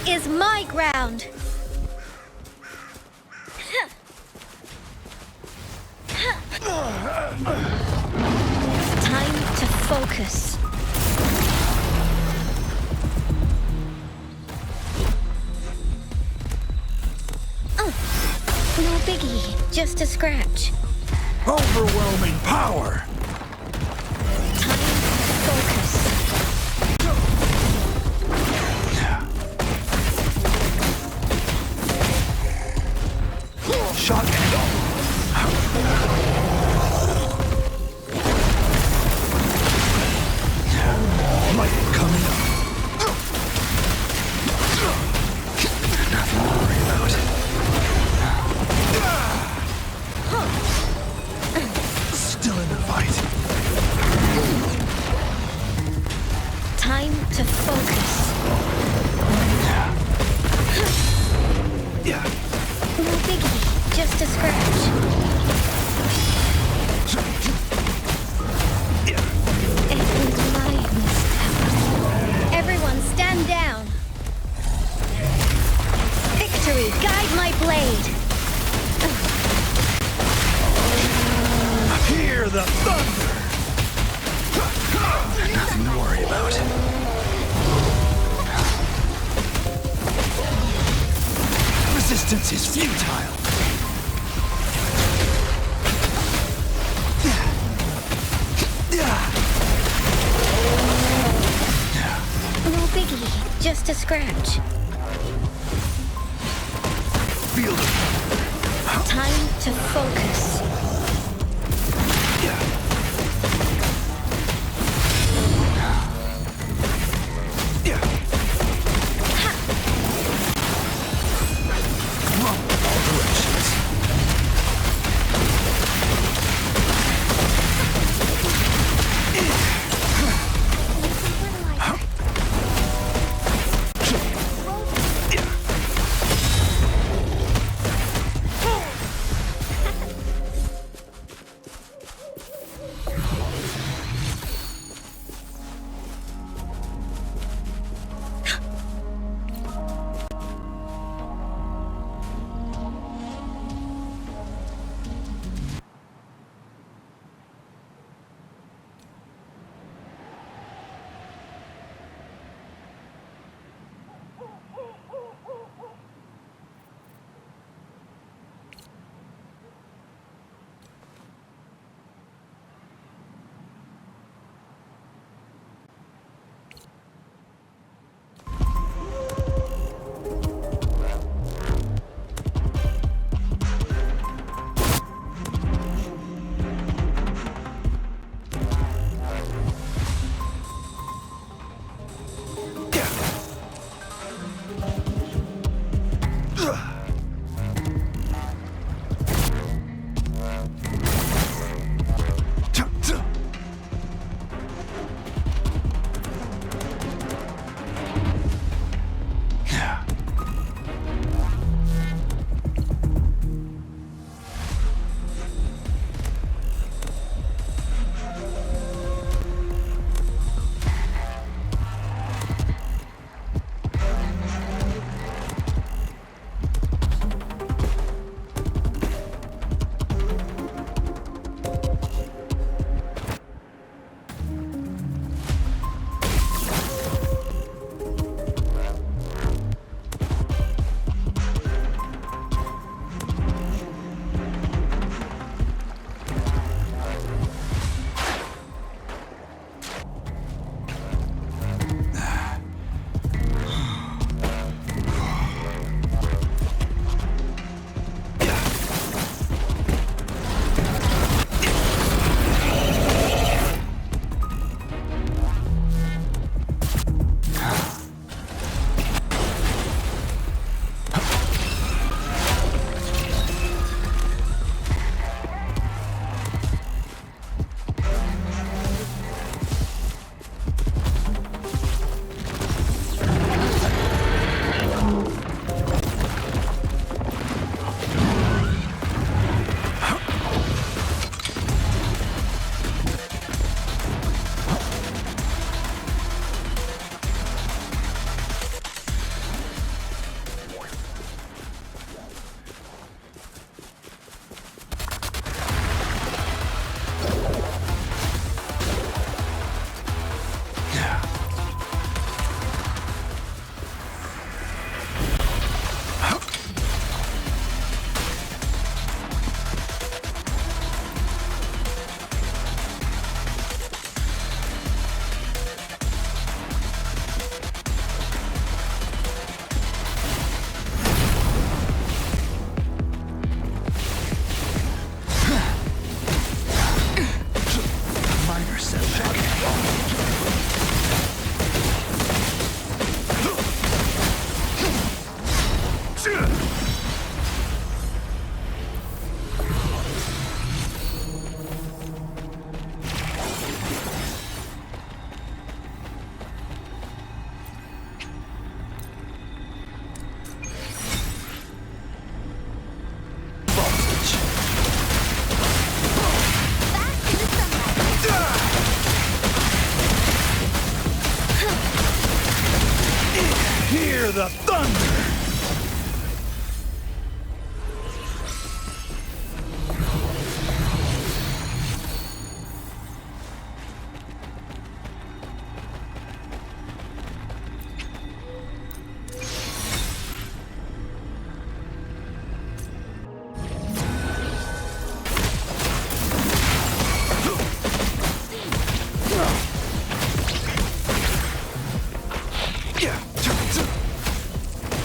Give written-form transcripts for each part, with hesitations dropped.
is my ground. Time to focus. No biggie, just a scratch. Overwhelming power! Time to focus. Shot and all. Light coming up. Nothing to worry about. Still in the fight. Time to focus. Yeah. No biggie, just a scratch. It was my misstep. Everyone stand down. Victory, guide my blade. Hear the thunder! Nothing to worry about. Resistance is futile. No biggie, just a scratch. Feel it. Time to focus. Hear the thunder!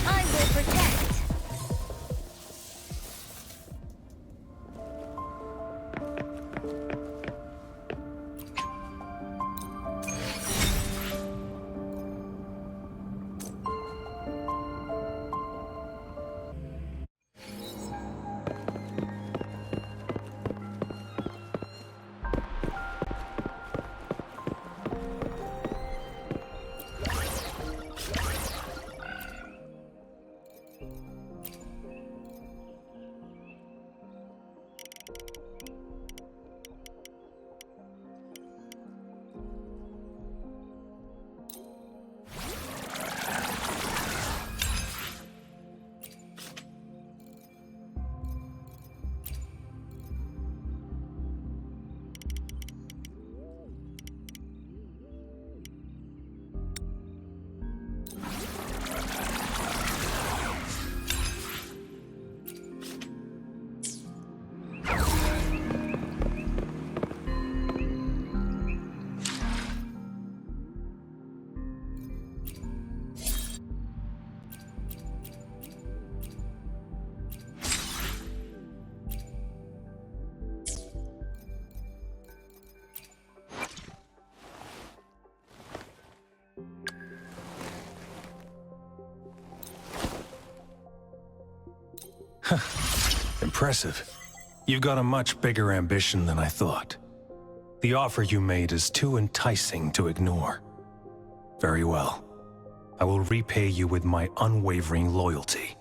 I will protect. Impressive. You've got a much bigger ambition than I thought. The offer you made is too enticing to ignore. Very well. I will repay you with my unwavering loyalty.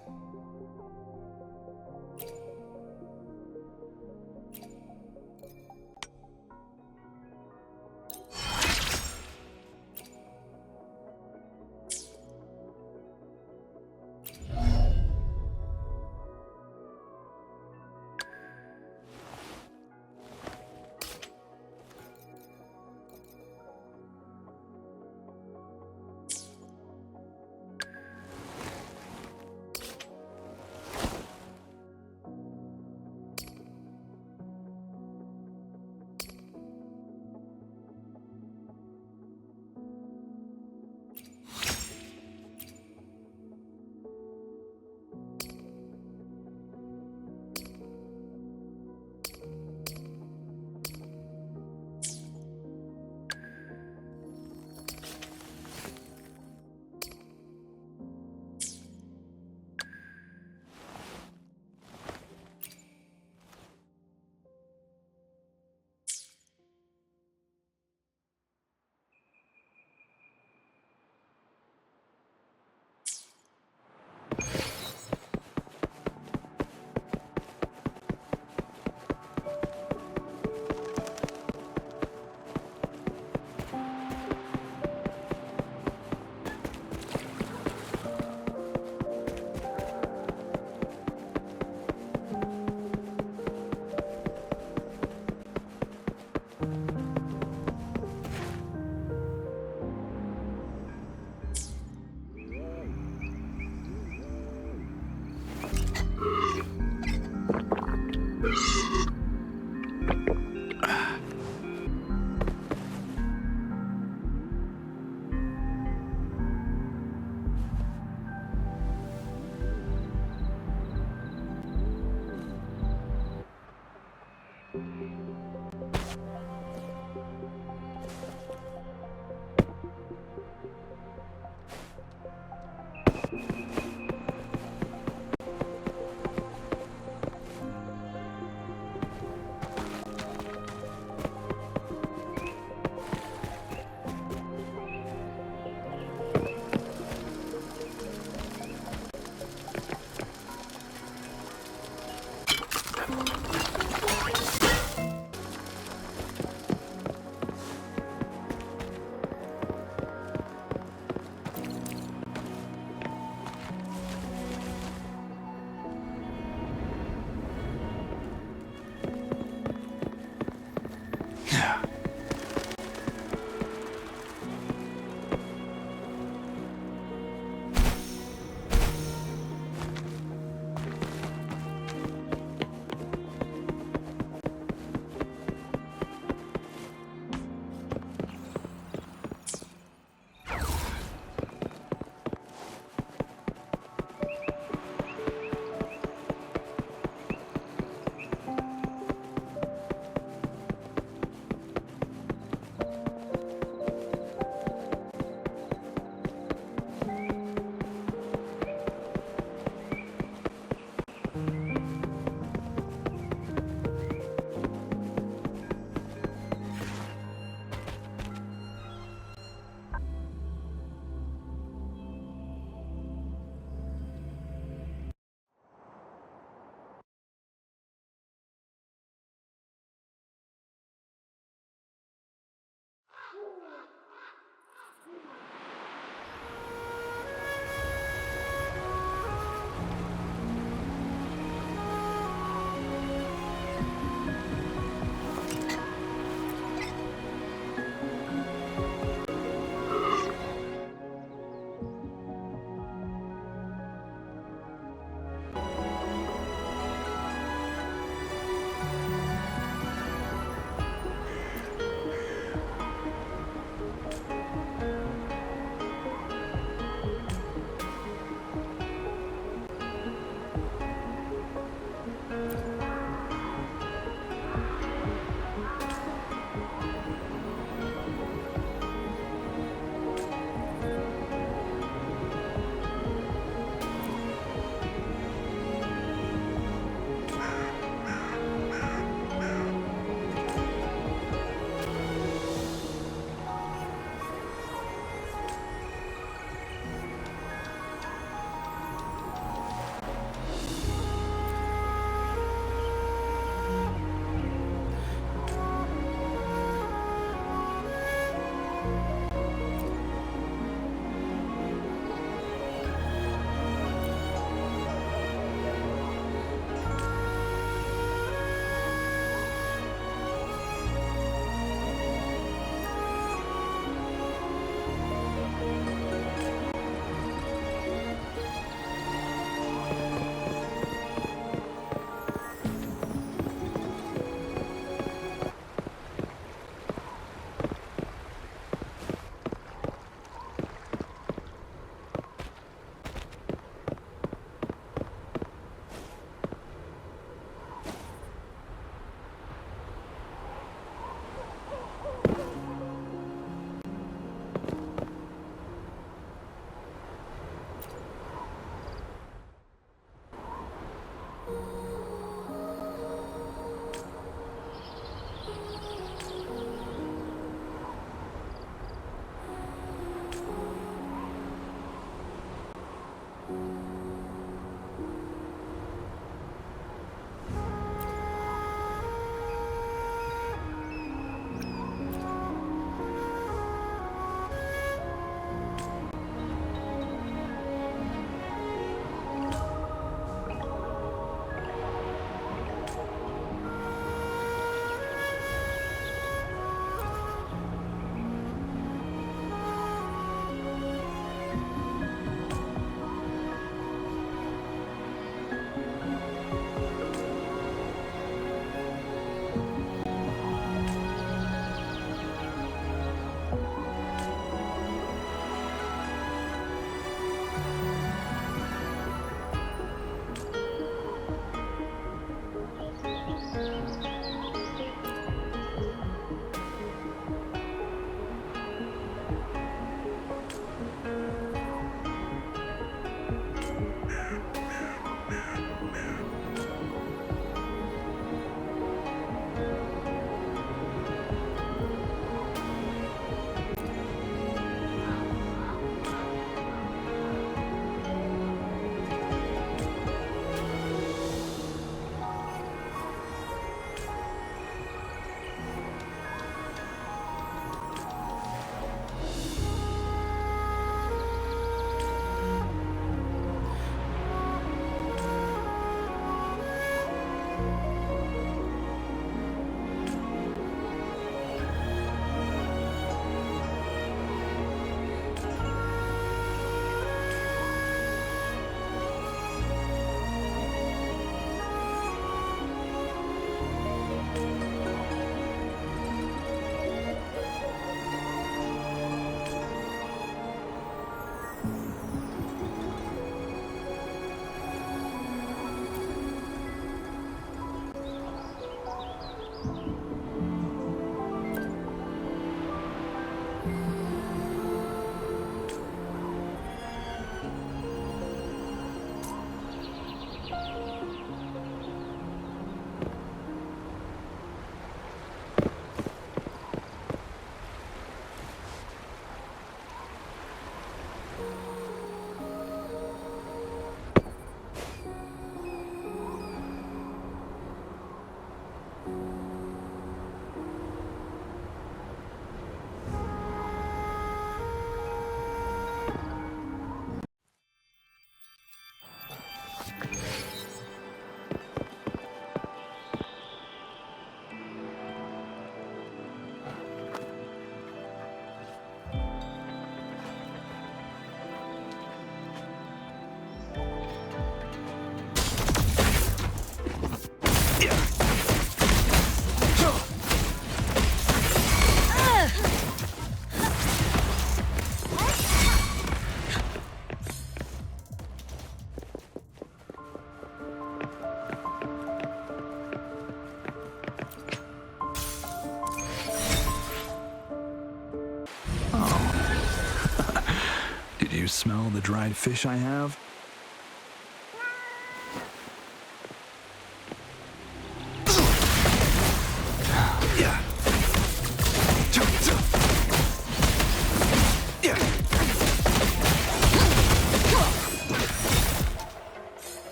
dried fish I have?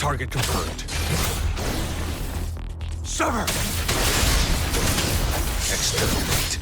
Target confirmed. Sever! Exterminate.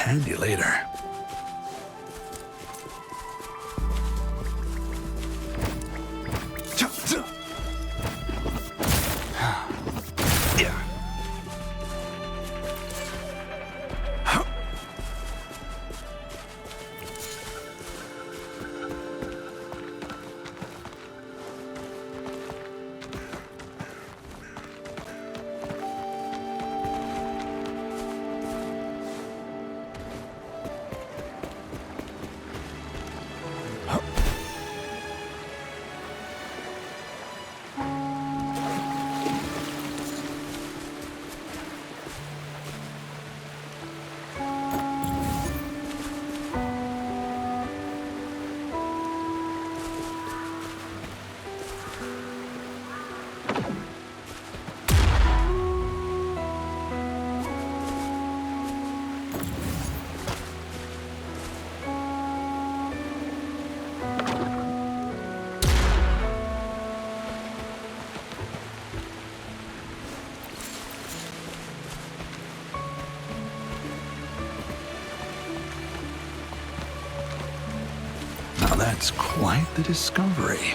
handy later. That's quite the discovery.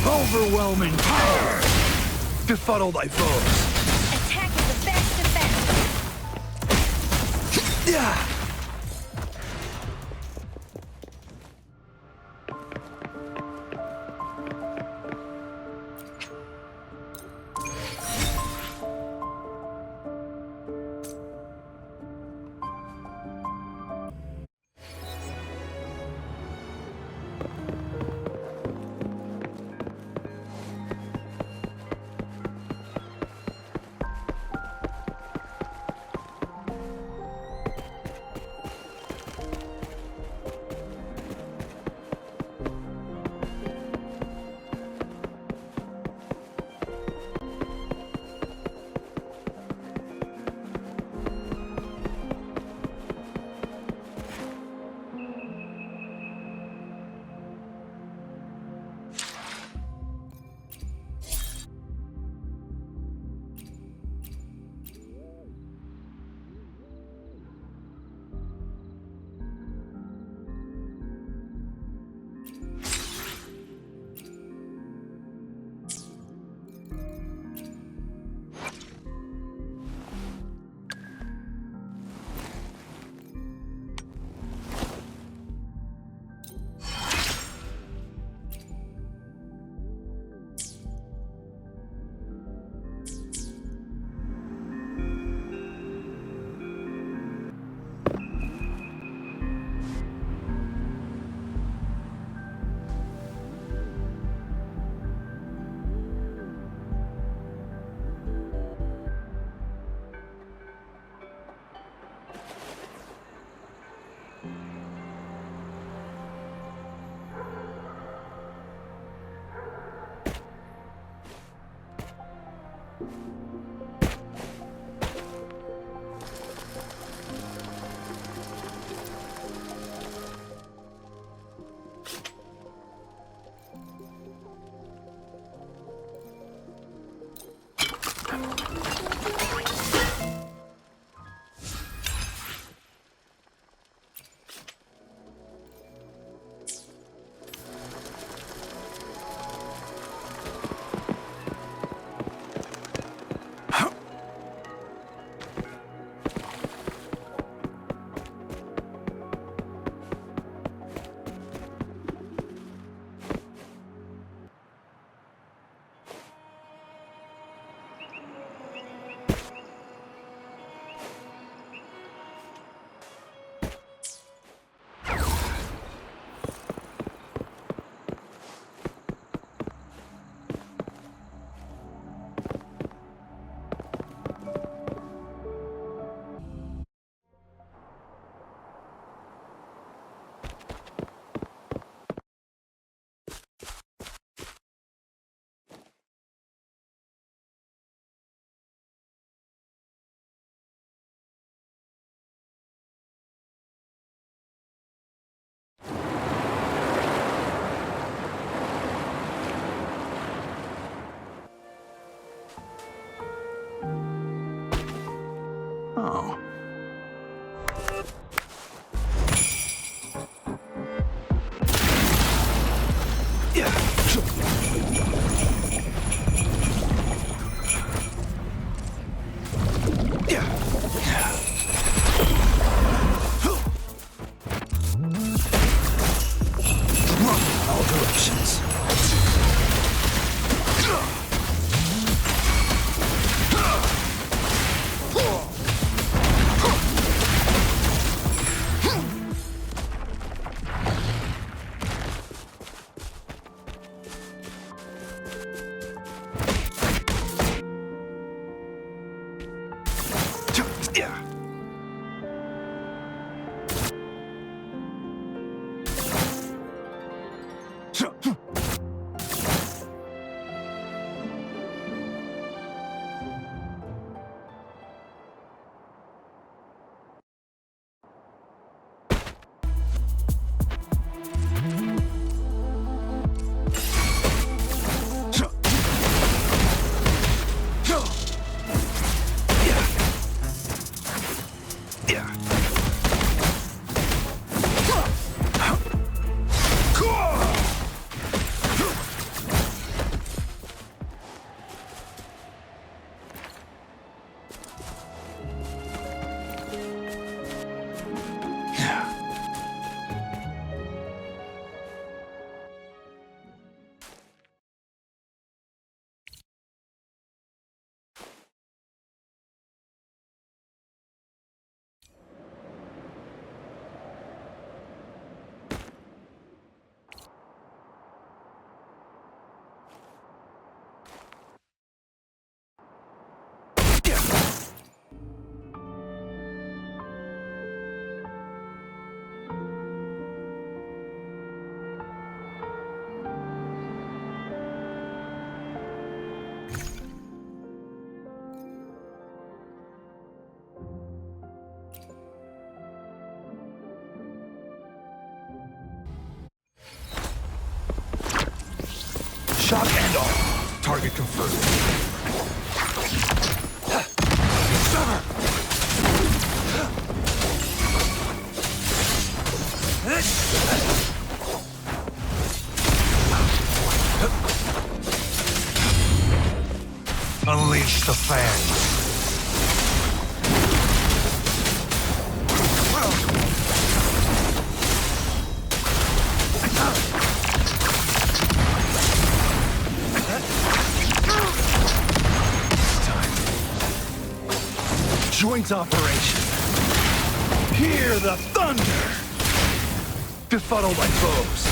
Overwhelming power! Befuddle thy foes! Attack is the best defense! Yeah! Oh. Yeah. All directions. Shock and all. Target confirmed. Sever! Unleash the fangs. Joint operation. Hear the thunder! Befuddle thy foes.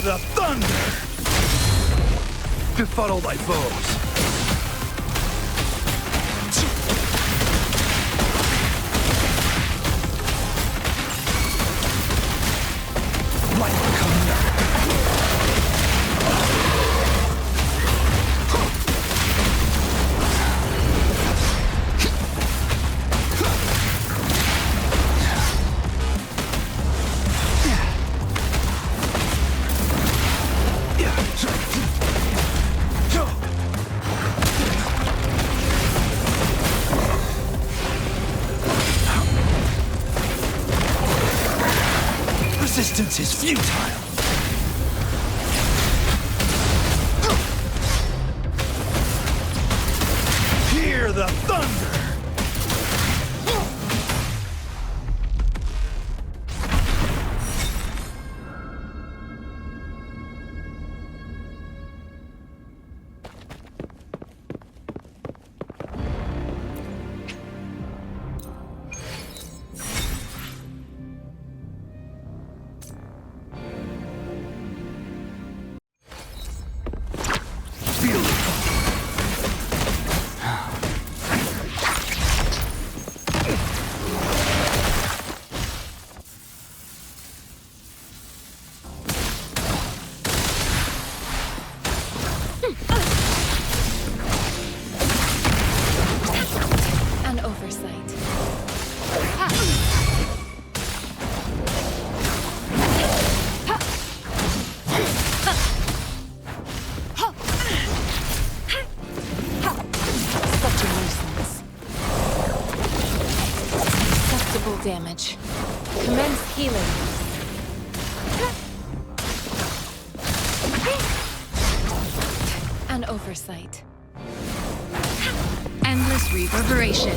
The thunder! Befuddle thy foes. Light coming down. Resistance is futile. Hear the thunder! Damage. Commence healing. An oversight. Endless reverberation.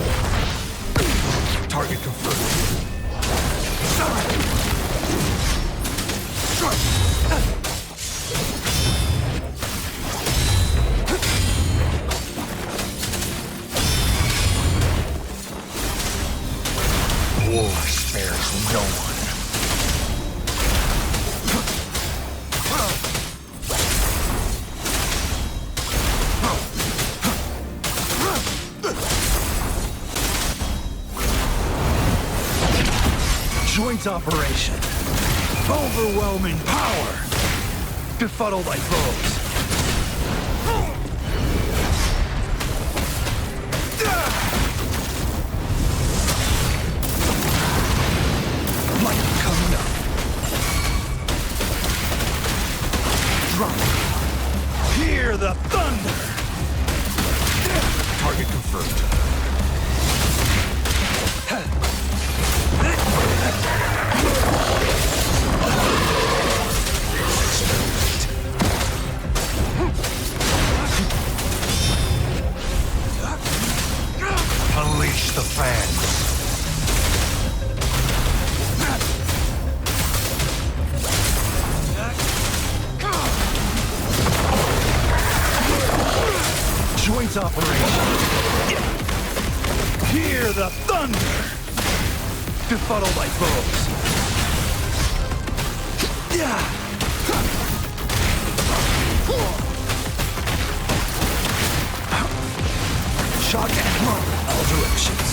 Target confirmed. War spares no one. Joint operation. Overwhelming power. Befuddle thy foes. Light coming up. Drop. Hear the thunder. Target confirmed. Unleash the fans. Joint operation. Hear the thunder. Befuddle thy foes. Shock and run all directions.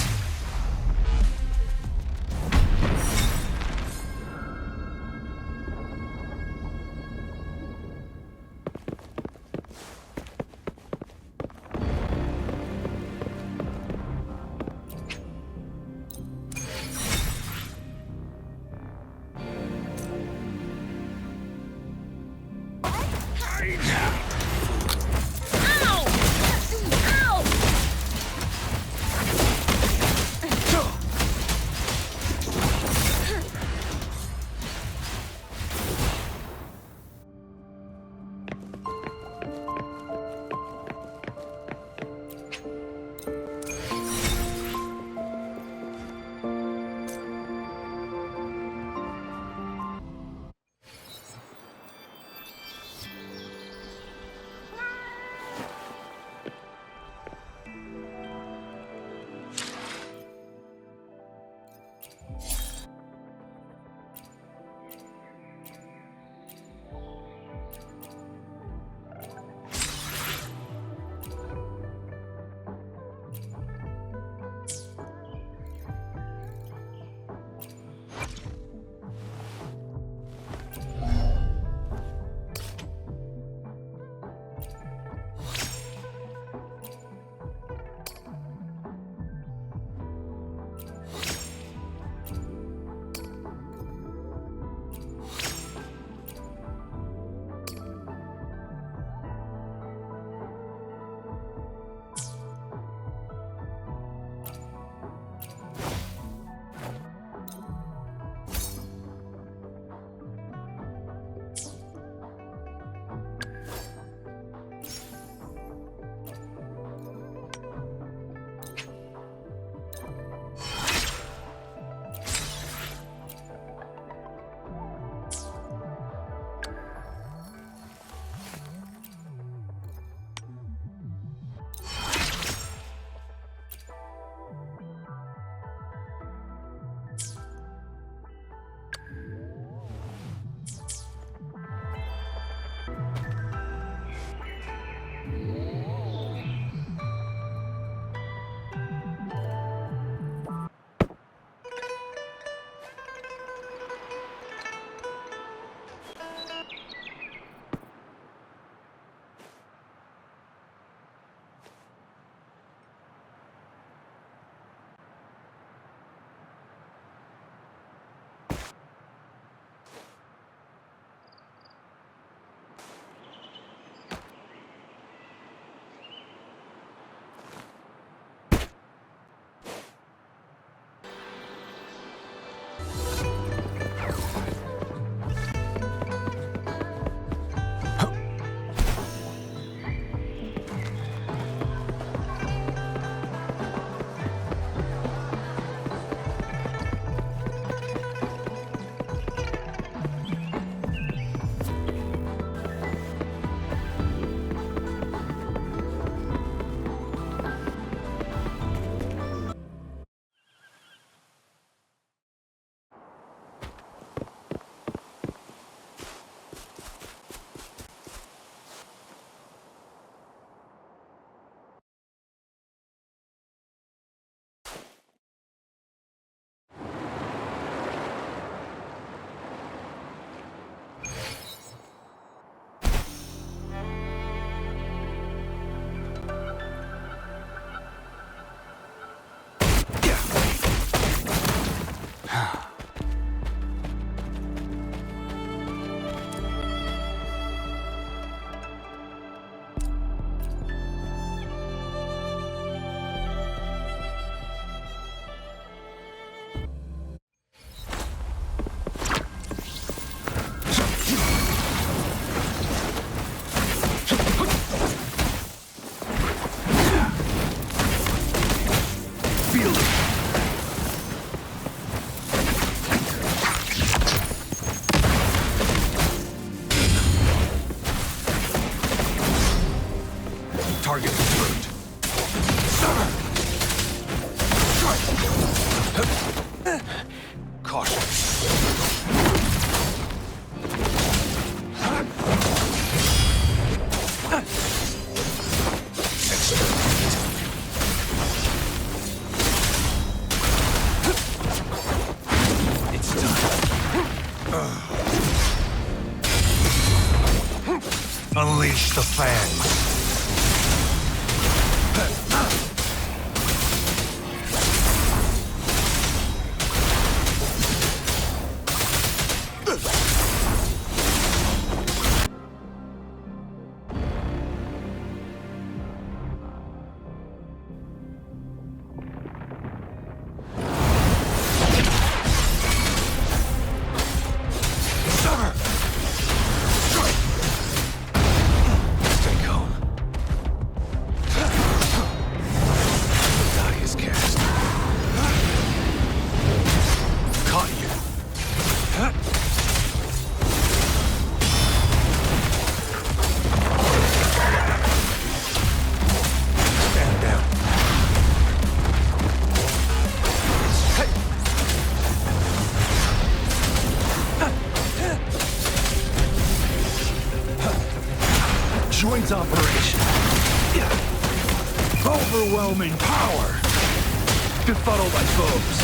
Unleash the fangs. Joint operation. Overwhelming power. Befuddle my foes.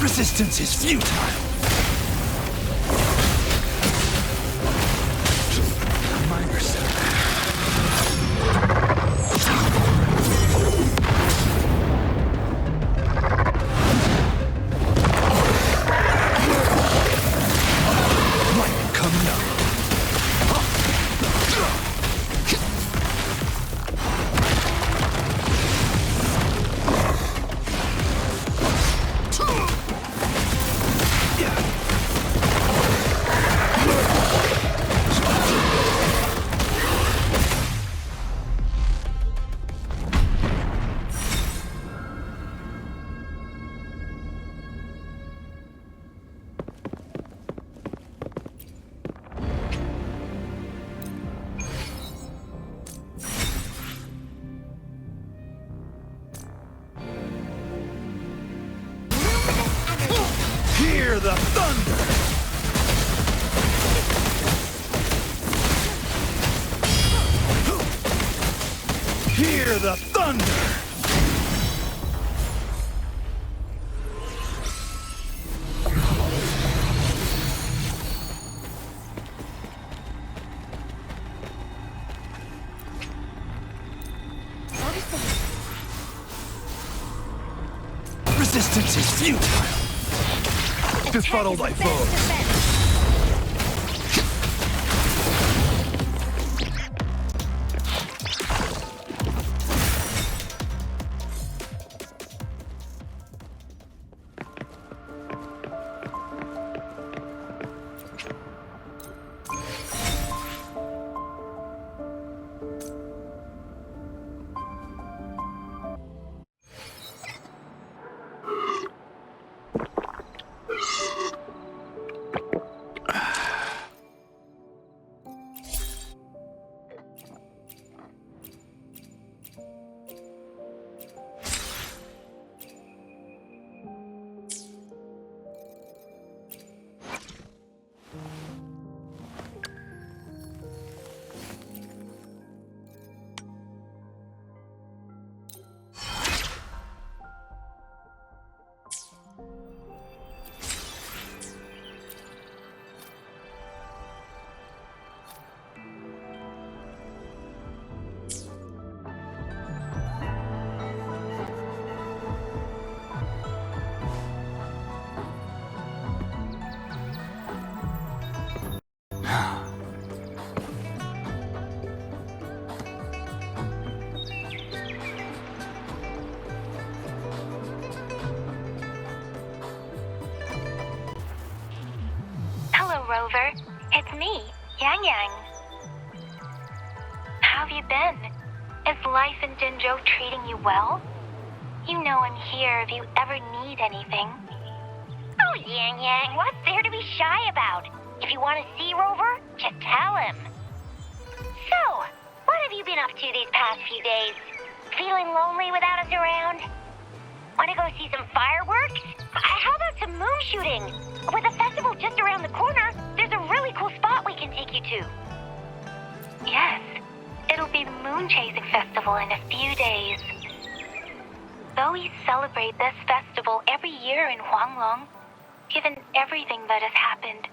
Resistance is futile. Minor setback. Lightning coming up. Hear the thunder! Hear the thunder! Resistance is futile. Befuddle my foes. Rover. It's It's me, Yang Yang. How have you been? Is life in Jinzhou treating you well? You know I'm here if you ever need anything. Oh, Yang Yang, what's there to be shy about? If you want to see Rover, just tell him. So, what have you been up to these past few days? Feeling lonely without us around? Want to go see some fireworks? How about some moon shooting? With the festival just around the corner, there's a really cool spot we can take you to. Yes, it'll be the Moon Chasing Festival in a few days. Though we celebrate this festival every year in Huanglong, given everything that has happened,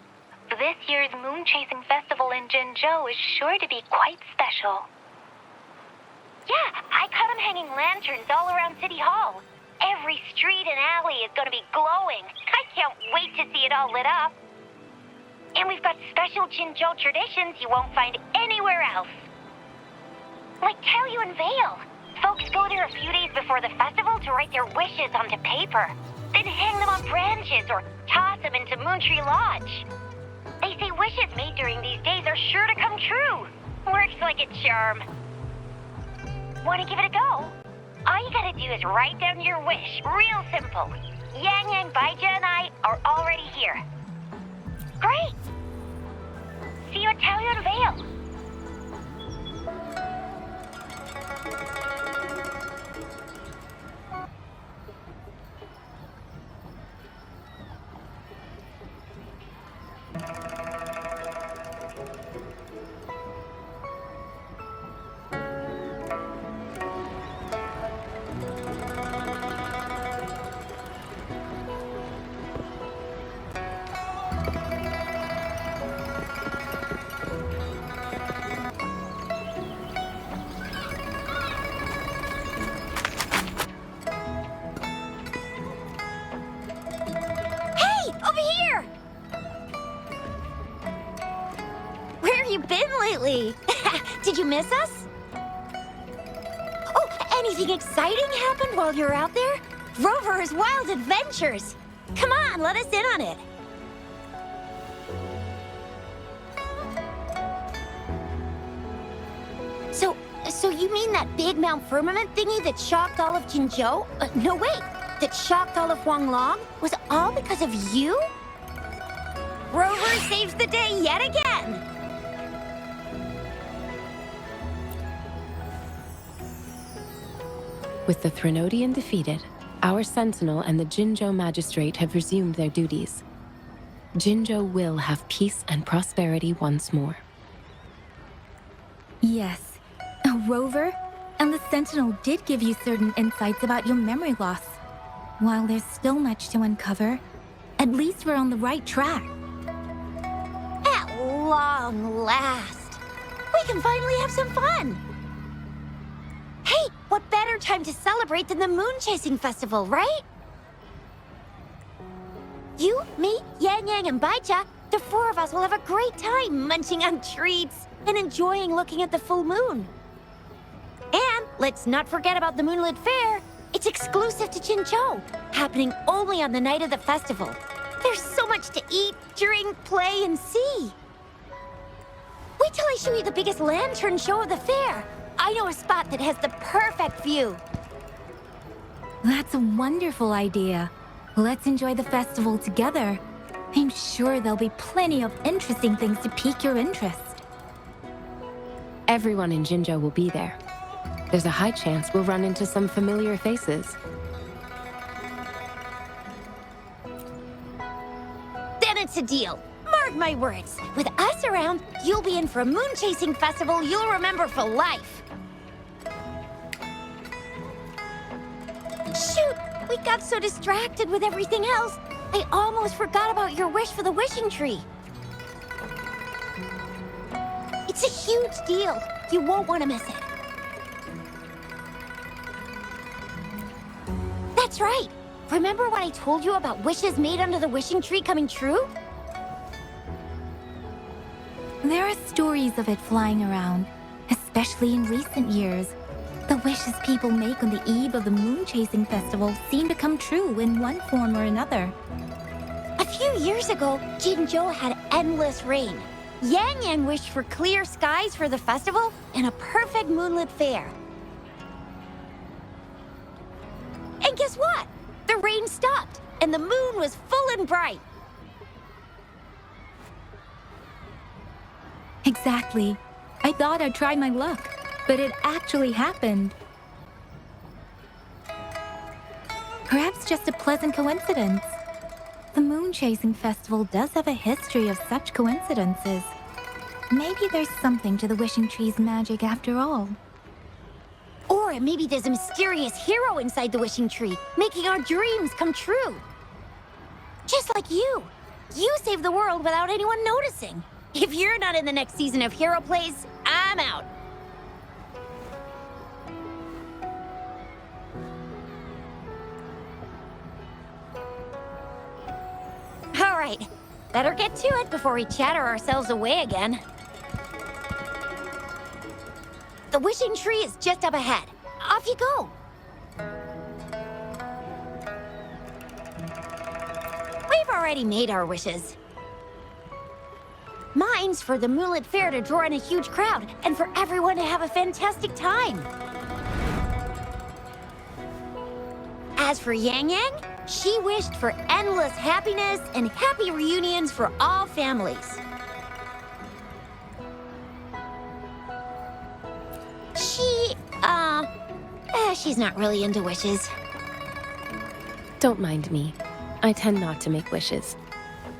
this year's Moon Chasing Festival in Jinzhou is sure to be quite special. Yeah, I caught them hanging lanterns all around City Hall. Every street and alley is going to be glowing. I can't wait to see it all lit up. And we've got special Jinzhou traditions you won't find anywhere else. Like Taoyuan Vale. Folks go there a few days before the festival to write their wishes onto paper. Then hang them on branches or toss them into Moontree Lodge. They say wishes made during these days are sure to come true. Works like a charm. Want to give it a go? All you gotta do is write down your wish. Real simple. Yang Yang, Baija, and I are already here. Great! See you at Taoyuan Vale. Did you miss us? Oh, anything exciting happened while you're out there? Rover's wild adventures. Come on, let us in on it. So you mean that big Mount Firmament thingy that shocked all of Jinzhou? No, wait. That shocked all of Huanglong? Was all because of you? Rover saves the day yet again. With the Threnodian defeated, our Sentinel and the Jinzhou Magistrate have resumed their duties. Jinzhou will have peace and prosperity once more. Yes. Rover, and the Sentinel did give you certain insights about your memory loss. While there's still much to uncover, at least we're on the right track. At long last, we can finally have some fun. Hey, what better time to celebrate than the Moon Chasing Festival, right? You, me, Yang Yang, and Baija, the four of us will have a great time munching on treats and enjoying looking at the full moon. And let's not forget about the Moonlit Fair. It's exclusive to Jinzhou, happening only on the night of the festival. There's so much to eat, drink, play, and see. Wait till I show you the biggest lantern show of the fair. I know a spot that has the perfect view. That's a wonderful idea. Let's enjoy the festival together. I'm sure there'll be plenty of interesting things to pique your interest. Everyone in Jinzhou will be there. There's a high chance we'll run into some familiar faces. Then it's a deal. Mark my words. With us around, you'll be in for a moon-chasing festival you'll remember for life. Shoot! We got so distracted with everything else, I almost forgot about your wish for the wishing tree. It's a huge deal. You won't want to miss it. That's right. Remember what I told you about wishes made under the wishing tree coming true? There are stories of it flying around, especially in recent years. The wishes people make on the eve of the Moon Chasing Festival seem to come true in one form or another. A few years ago, Jinzhou had endless rain. Yang Yang wished for clear skies for the festival and a perfect moonlit fair. And guess what? The rain stopped, and the moon was full and bright. Exactly. I thought I'd try my luck, but it actually happened. Perhaps just a pleasant coincidence. The Moon Chasing Festival does have a history of such coincidences. Maybe there's something to the Wishing Tree's magic after all. Or maybe there's a mysterious hero inside the Wishing Tree, making our dreams come true. Just like you. You saved the world without anyone noticing. If you're not in the next season of Hero Plays, I'm out. All right, better get to it before we chatter ourselves away again. The Wishing Tree is just up ahead. Off you go. We've already made our wishes. Mine's for the Moonlit Fair to draw in a huge crowd and for everyone to have a fantastic time. As for Yang Yang, she wished for endless happiness and happy reunions for all families. She's not really into wishes. Don't mind me. I tend not to make wishes.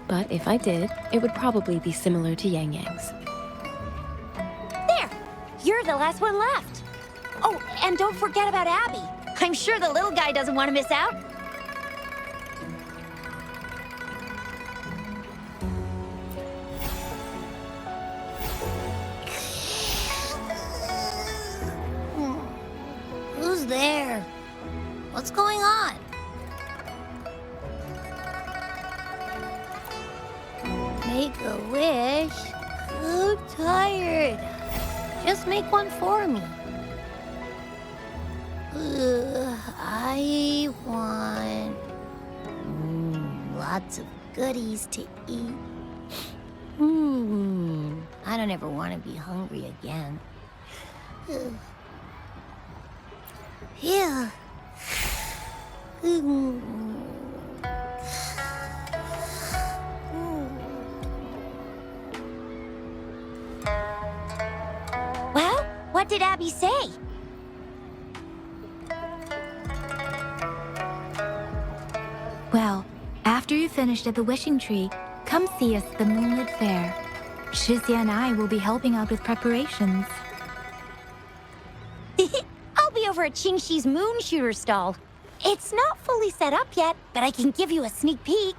But if I did, it would probably be similar to Yang Yang's. There! You're the last one left. Oh, and don't forget about Abby. I'm sure the little guy doesn't want to miss out. Who's there? What's going on? Make a wish? I'm tired. Just make one for me. I want lots of goodies to eat. I don't ever want to be hungry again. Yeah. Well, what did Abby say? Well, after you finished at the Wishing Tree, come see us at the Moonlit Fair. Shizia and I will be helping out with preparations. I'll be over at Qingxi's moon shooter stall. It's not fully set up yet, but I can give you a sneak peek.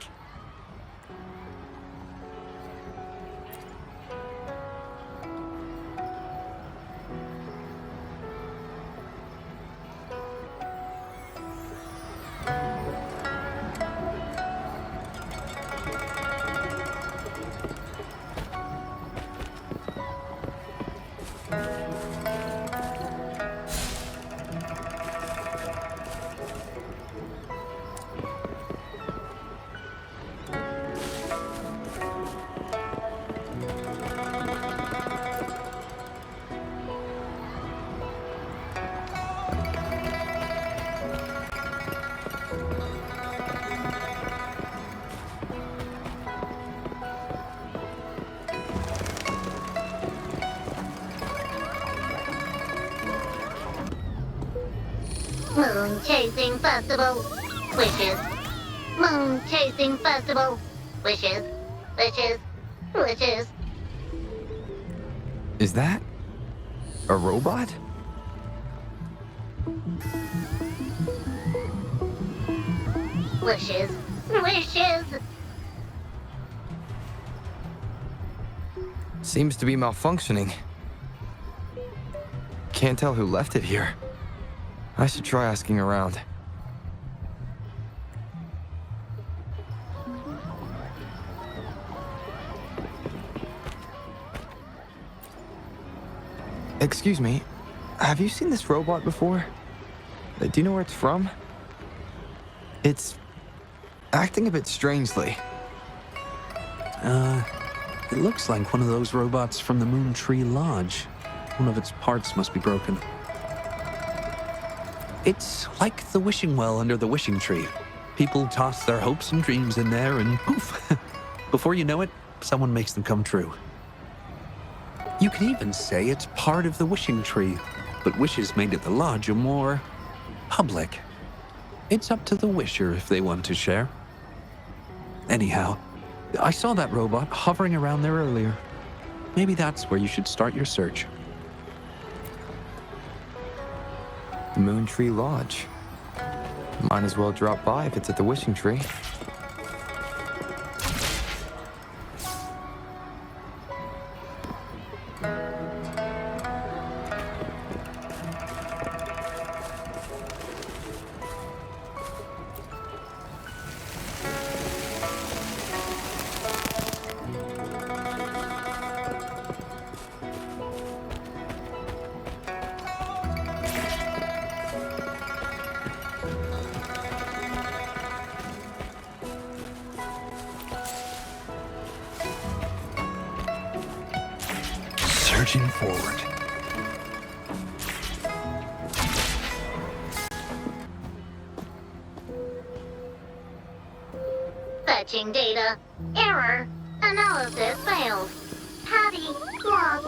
Moon Chasing Festival. Wishes. Moon Chasing Festival. Wishes. Wishes. Wishes. Is that a robot? Wishes. Wishes. Seems to be malfunctioning. Can't tell who left it here. I should try asking around. Excuse me, have you seen this robot before? Do you know where it's from? It's acting a bit strangely. It looks like one of those robots from the Moontree Lodge. One of its parts must be broken. It's like the wishing well under the wishing tree. People toss their hopes and dreams in there and poof. Before you know it, someone makes them come true. You can even say it's part of the wishing tree, but wishes made at the lodge are more public. It's up to the wisher if they want to share. Anyhow, I saw that robot hovering around there earlier. Maybe that's where you should start your search. The Moontree Lodge. Might as well drop by if it's at the wishing tree. Surging forward. Fetching data. Error. Analysis failed. Patty. Lost.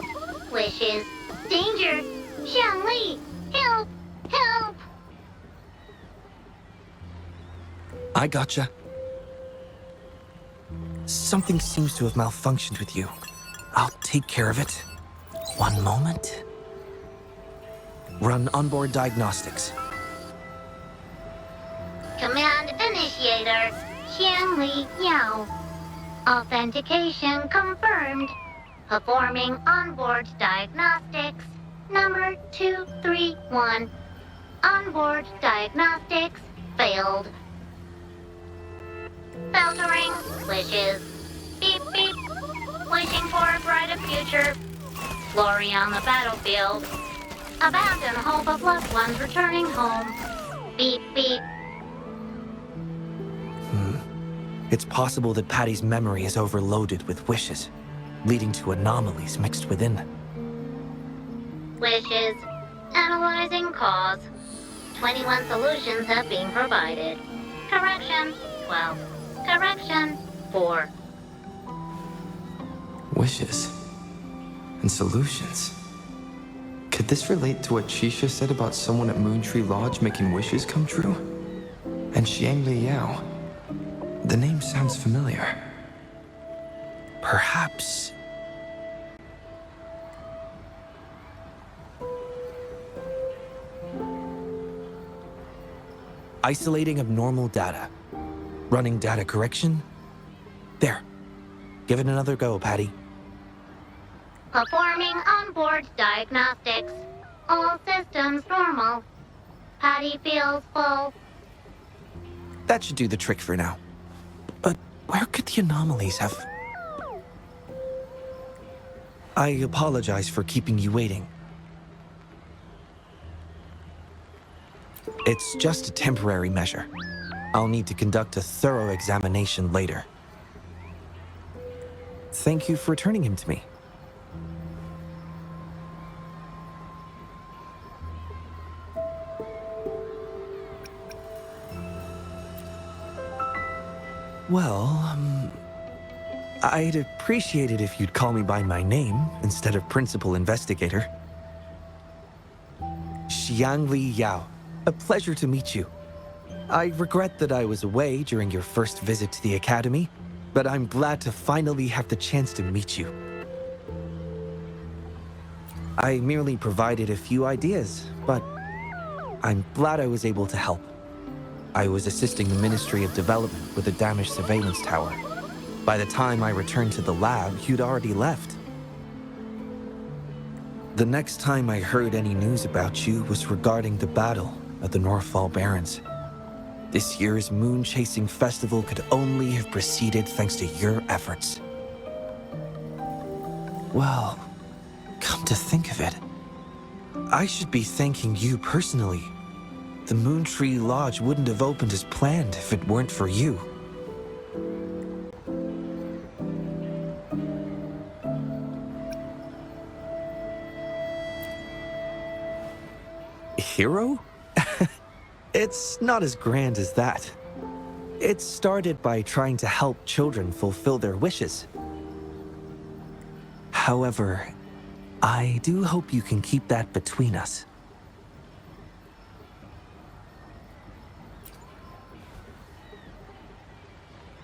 Wishes. Danger. Xiangli. Help. Help. I gotcha. Something seems to have malfunctioned with you. I'll take care of it. One moment. Run onboard diagnostics. Command initiator. Xiangli Yao. Authentication confirmed. Performing onboard diagnostics. Number 231. Onboard diagnostics failed. Filtering wishes. Beep beep. Wishing for a brighter future. Glory on the battlefield. Abandon hope of loved ones returning home. Beep beep. It's possible that Patty's memory is overloaded with wishes, leading to anomalies mixed within. Wishes. Analyzing cause. 21 solutions have been provided. Correction 12. Correction 4. Wishes. And solutions. Could this relate to what Shisha said about someone at Moontree Lodge making wishes come true? And Xiangli Yao. The name sounds familiar. Perhaps. Isolating abnormal data. Running data correction. There. Give it another go, Patty. Performing onboard diagnostics. All systems normal. Patty feels full. That should do the trick for now. But where could the anomalies have... I apologize for keeping you waiting. It's just a temporary measure. I'll need to conduct a thorough examination later. Thank you for returning him to me. Well, I'd appreciate it if you'd call me by my name instead of Principal Investigator. Xiangli Yao. A pleasure to meet you. I regret that I was away during your first visit to the Academy, but I'm glad to finally have the chance to meet you. I merely provided a few ideas, but I'm glad I was able to help. I was assisting the Ministry of Development with a damaged surveillance tower. By the time I returned to the lab, you'd already left. The next time I heard any news about you was regarding the battle at the Northfall Barrens. This year's moon-chasing festival could only have proceeded thanks to your efforts. Well, come to think of it, I should be thanking you personally. The Moontree Lodge wouldn't have opened as planned if it weren't for you. hero? It's not as grand as that. It started by trying to help children fulfill their wishes. However, I do hope you can keep that between us.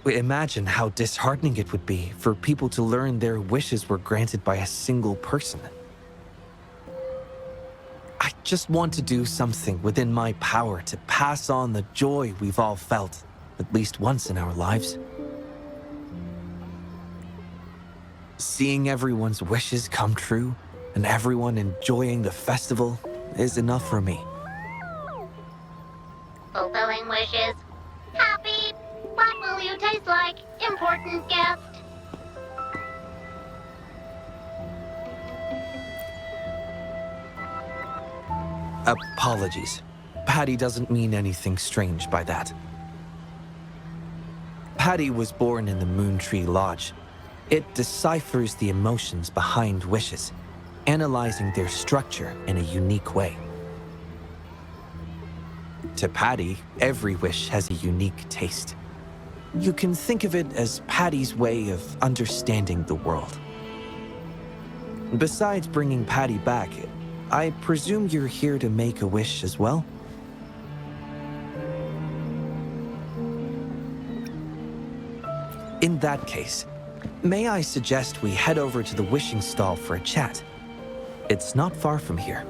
Imagine how disheartening it would be for people to learn their wishes were granted by a single person. I just want to do something within my power to pass on the joy we've all felt, at least once in our lives. Seeing everyone's wishes come true and everyone enjoying the festival is enough for me. Fulfilling wishes. Happy. What will you taste like, important guest? Apologies. Patty doesn't mean anything strange by that. Patty was born in the Moontree Lodge. It deciphers the emotions behind wishes, analyzing their structure in a unique way. To Patty, every wish has a unique taste. You can think of it as Patty's way of understanding the world. Besides bringing Patty back, I presume you're here to make a wish as well? In that case, may I suggest we head over to the wishing stall for a chat? It's not far from here.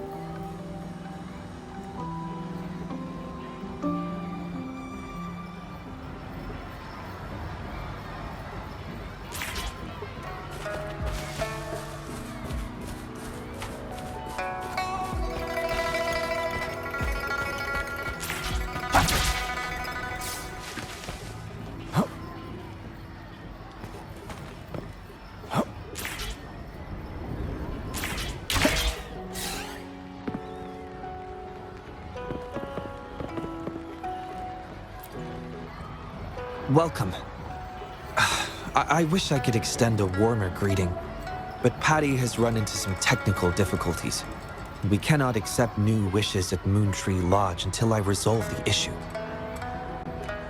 Welcome. I wish I could extend a warmer greeting, but Patty has run into some technical difficulties. We cannot accept new wishes at Moontree Lodge until I resolve the issue.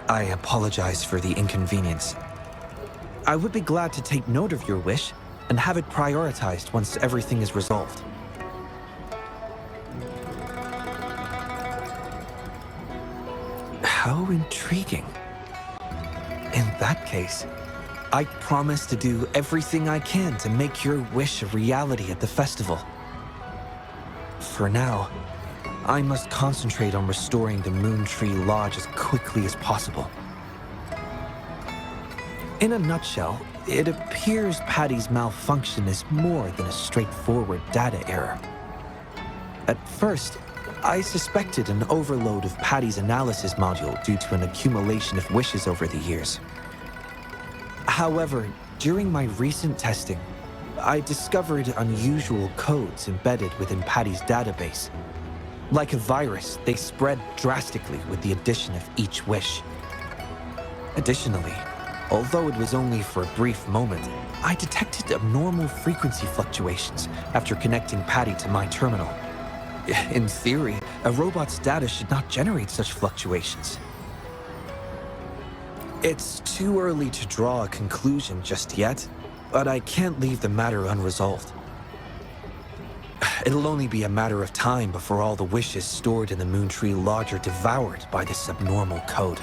I apologize for the inconvenience. I would be glad to take note of your wish and have it prioritized once everything is resolved. How intriguing. In that case, I promise to do everything I can to make your wish a reality at the festival. For now, I must concentrate on restoring the Moontree Lodge as quickly as possible. In a nutshell, it appears Patty's malfunction is more than a straightforward data error. At first, I suspected an overload of Patty's analysis module due to an accumulation of wishes over the years. However, during my recent testing, I discovered unusual codes embedded within Patty's database. Like a virus, they spread drastically with the addition of each wish. Additionally, although it was only for a brief moment, I detected abnormal frequency fluctuations after connecting Patty to my terminal. In theory, a robot's data should not generate such fluctuations. It's too early to draw a conclusion just yet, but I can't leave the matter unresolved. It'll only be a matter of time before all the wishes stored in the Moontree Lodge are devoured by this abnormal code.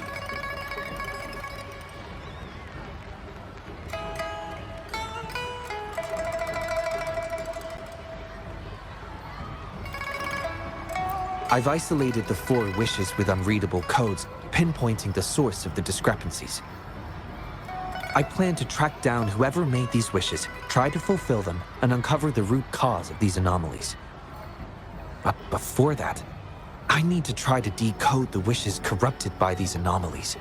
I've isolated the 4 wishes with unreadable codes, pinpointing the source of the discrepancies. I plan to track down whoever made these wishes, try to fulfill them, and uncover the root cause of these anomalies. But before that, I need to try to decode the wishes corrupted by these anomalies.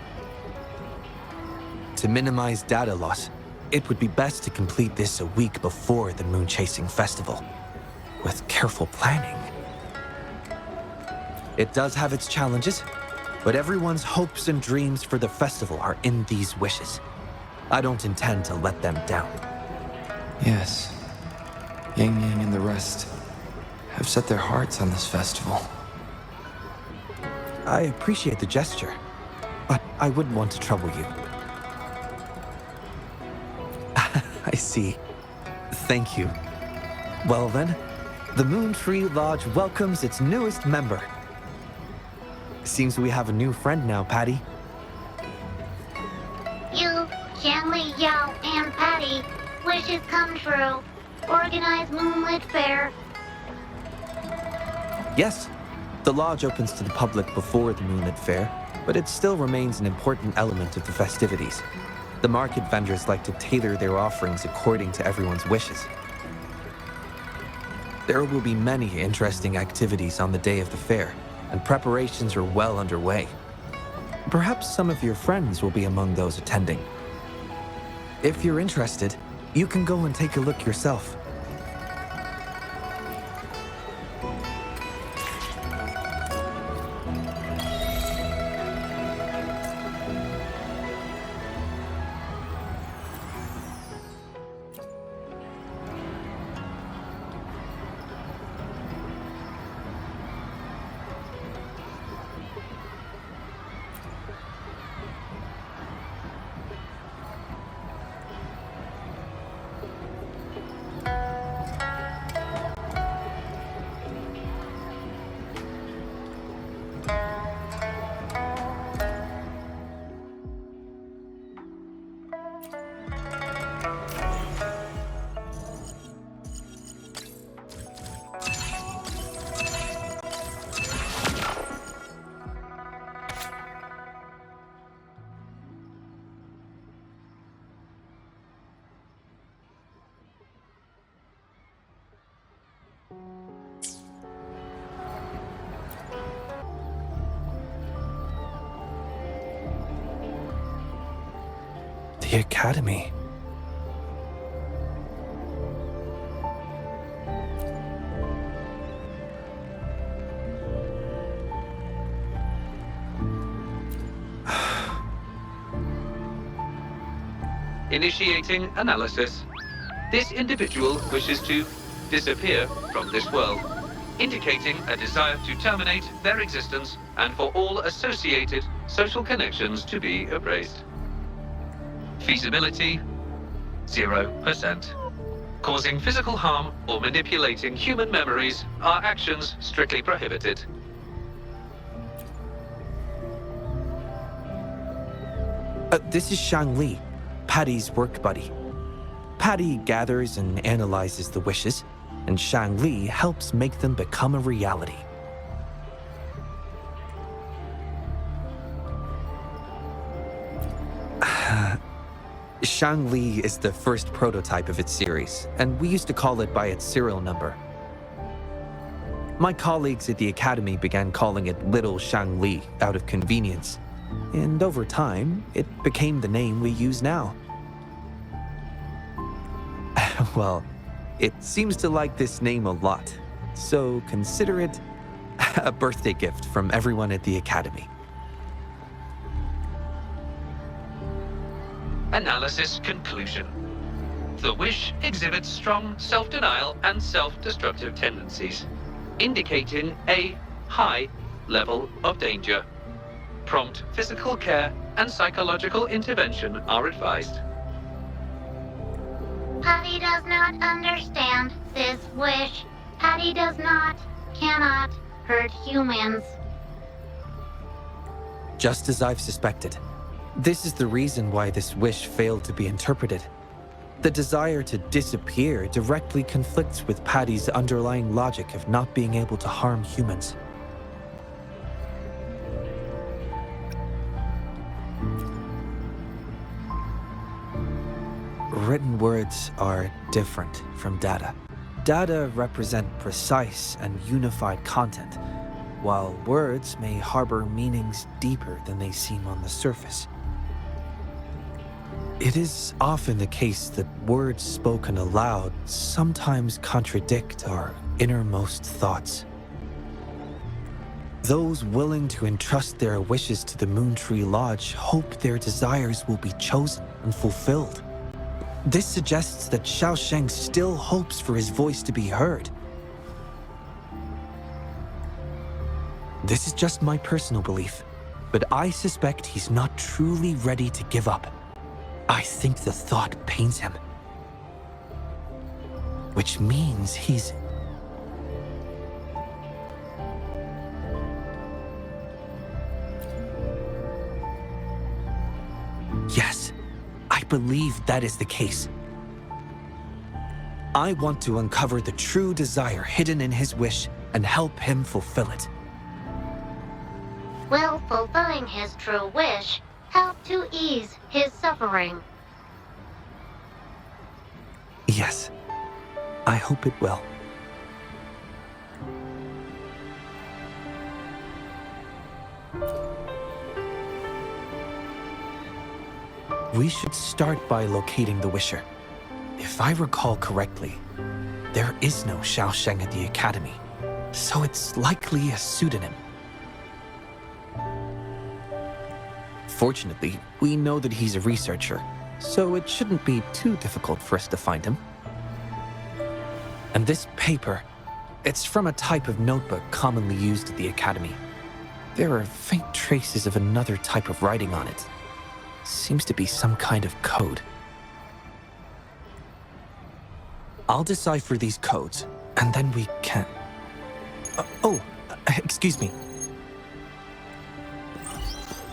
To minimize data loss, it would be best to complete this a week before the Moon Chasing Festival. With careful planning. It does have its challenges, but everyone's hopes and dreams for the festival are in these wishes. I don't intend to let them down. Yes. Yang Yang and the rest have set their hearts on this festival. I appreciate the gesture, but I wouldn't want to trouble you. I see. Thank you. Well then, the Moontree Lodge welcomes its newest member. Seems we have a new friend now, Patty. You, Xiangli, Yao, and Patty, wishes come true. Organize Moonlit Fair. Yes, the lodge opens to the public before the Moonlit Fair, but it still remains an important element of the festivities. The market vendors like to tailor their offerings according to everyone's wishes. There will be many interesting activities on the day of the fair, and preparations are well underway. Perhaps some of your friends will be among those attending. If you're interested, you can go and take a look yourself. The Academy. Initiating analysis. This individual wishes to disappear from this world, indicating a desire to terminate their existence and for all associated social connections to be erased. Feasibility, 0%. Causing physical harm or manipulating human memories are actions strictly prohibited. This is Xiangli, Patty's work buddy. Patty gathers and analyzes the wishes, and Xiangli helps make them become a reality. Xiangli is the first prototype of its series, and we used to call it by its serial number. My colleagues at the Academy began calling it Little Xiangli out of convenience, and over time, it became the name we use now. Well, it seems to like this name a lot, so consider it a birthday gift from everyone at the Academy. Analysis conclusion. The wish exhibits strong self-denial and self-destructive tendencies, indicating a high level of danger. Prompt physical care and psychological intervention are advised. Patty does not understand this wish. Patty cannot hurt humans. Just as I've suspected. This is the reason why this wish failed to be interpreted. The desire to disappear directly conflicts with Patty's underlying logic of not being able to harm humans. Written words are different from data. Data represent precise and unified content, while words may harbor meanings deeper than they seem on the surface. It is often the case that words spoken aloud sometimes contradict our innermost thoughts. Those willing to entrust their wishes to the Moontree Lodge hope their desires will be chosen and fulfilled. This suggests that Xiaosheng still hopes for his voice to be heard. This is just my personal belief, but I suspect he's not truly ready to give up. I think the thought pains him. Which means he's... Yes, I believe that is the case. I want to uncover the true desire hidden in his wish and help him fulfill it. Will fulfilling his true wish help to ease his suffering? Yes, I hope it will. We should start by locating the Wisher. If I recall correctly, there is no Xiaosheng at the Academy, so it's likely a pseudonym. Fortunately, we know that he's a researcher, so it shouldn't be too difficult for us to find him. And this paper, it's from a type of notebook commonly used at the Academy. There are faint traces of another type of writing on it. Seems to be some kind of code. I'll decipher these codes, and then we can... excuse me.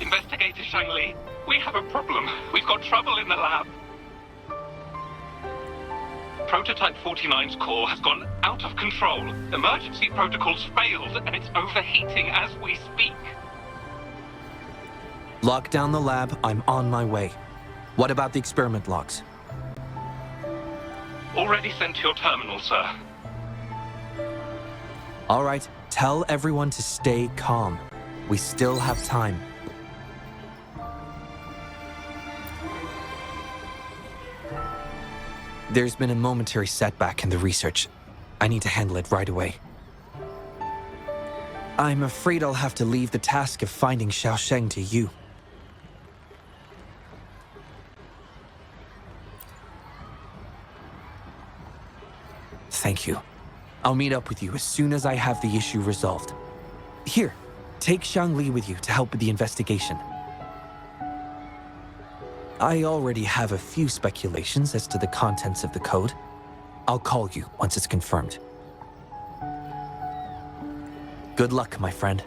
Investigator Shangli, we have a problem. We've got trouble in the lab. Prototype 49's core has gone out of control. Emergency protocols failed, and it's overheating as we speak. Lock down the lab. I'm on my way. What about the experiment logs? Already sent to your terminal, sir. All right, tell everyone to stay calm. We still have time. There's been a momentary setback in the research. I need to handle it right away. I'm afraid I'll have to leave the task of finding Xiaosheng to you. Thank you. I'll meet up with you as soon as I have the issue resolved. Here, take Shangli with you to help with the investigation. I already have a few speculations as to the contents of the code. I'll call you once it's confirmed. Good luck, my friend.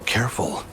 Careful.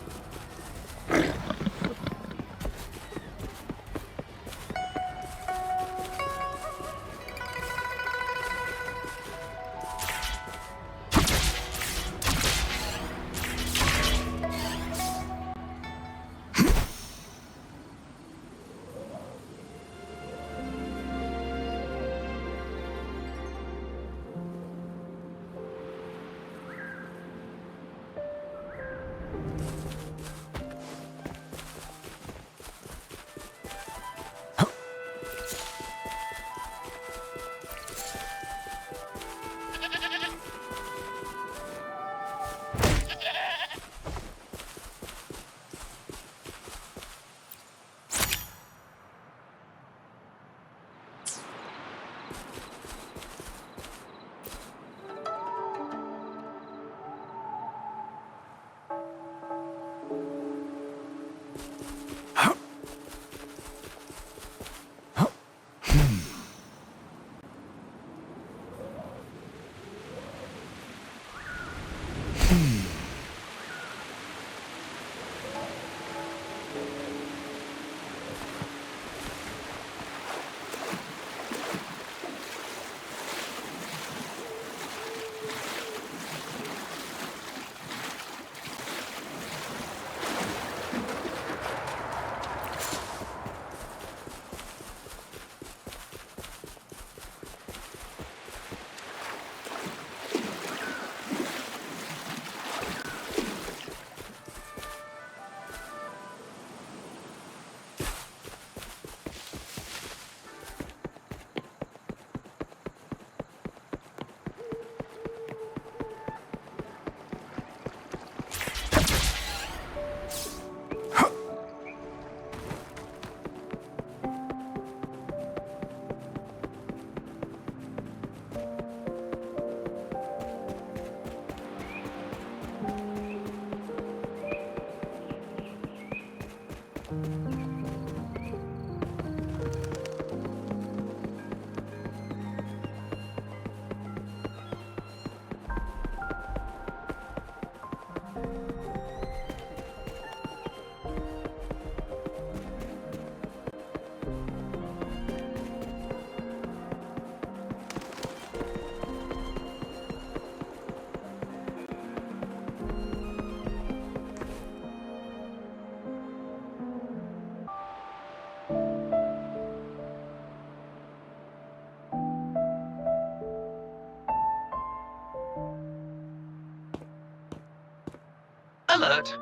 Alert!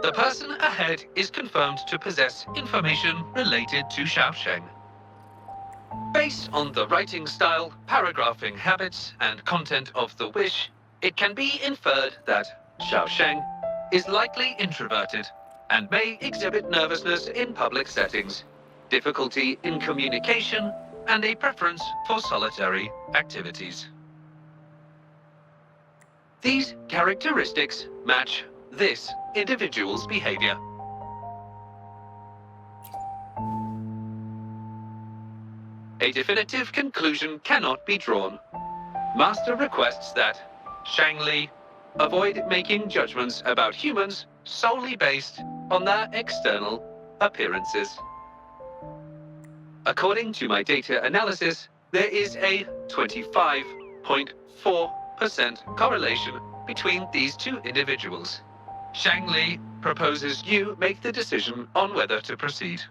The person ahead is confirmed to possess information related to Xiaosheng. Based on the writing style, paragraphing habits, and content of the wish, it can be inferred that Xiaosheng is likely introverted and may exhibit nervousness in public settings, difficulty in communication, and a preference for solitary activities. These characteristics match this individual's behavior. A definitive conclusion cannot be drawn. Master requests that Shangli avoid making judgments about humans solely based on their external appearances. According to my data analysis, there is a 25.4% correlation between these two individuals. Shangli proposes you make the decision on whether to proceed.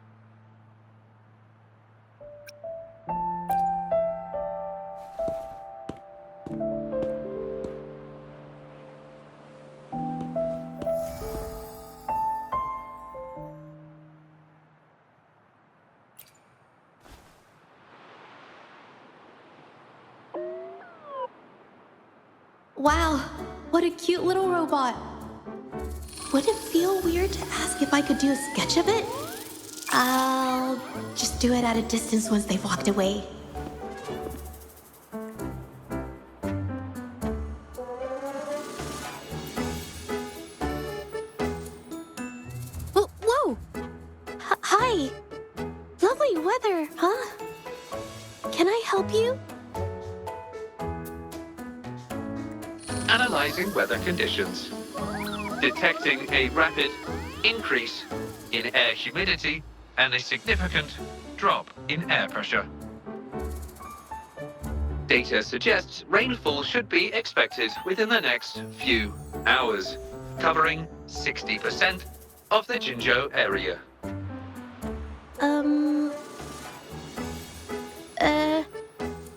Wow, what a cute little robot. Would it feel weird to ask if I could do a sketch of it? I'll just do it at a distance once they've walked away. Oh, whoa! Hi! Lovely weather, huh? Can I help you? Analyzing weather conditions. Detecting a rapid increase in air humidity and a significant drop in air pressure. Data suggests rainfall should be expected within the next few hours, covering 60% of the Jinzhou area.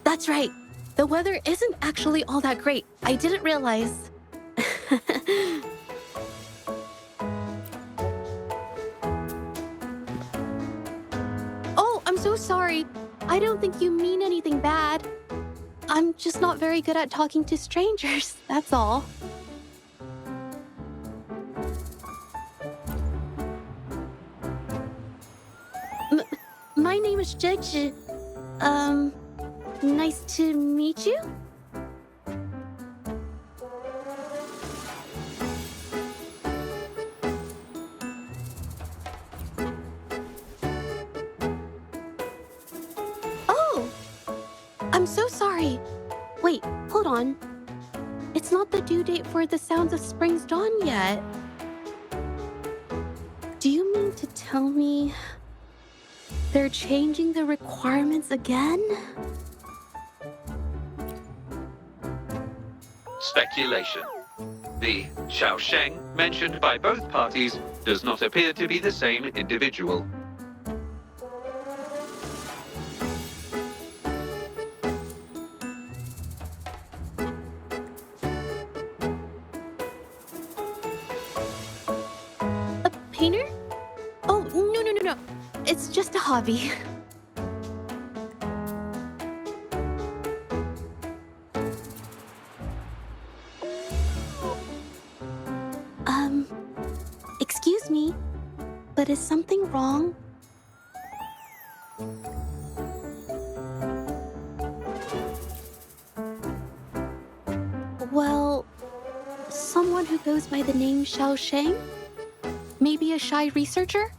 That's right. The weather isn't actually all that great. I didn't realize. Oh, I'm so sorry. I don't think you mean anything bad. I'm just not very good at talking to strangers, that's all. My name is Zhezhi. Nice to meet you. Oh! I'm so sorry. Wait, hold on. It's not the due date for the Sounds of Spring's Dawn yet. Do you mean to tell me they're changing the requirements again? Speculation. The Xiaosheng mentioned by both parties does not appear to be the same individual. A painter? Oh, no. It's just a hobby. Excuse me, but is something wrong? Well, someone who goes by the name Xiaosheng? Maybe a shy researcher?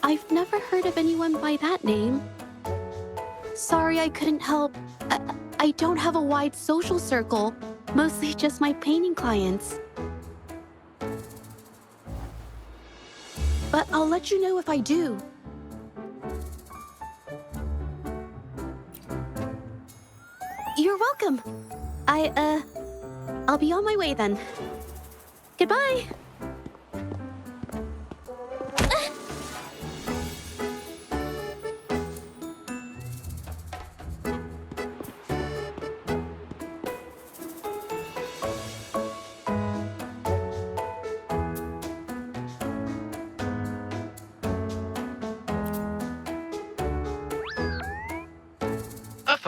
I've never heard of anyone by that name. Sorry I couldn't help. I don't have a wide social circle. Mostly just my painting clients. But I'll let you know if I do. You're welcome. I'll be on my way then. Goodbye.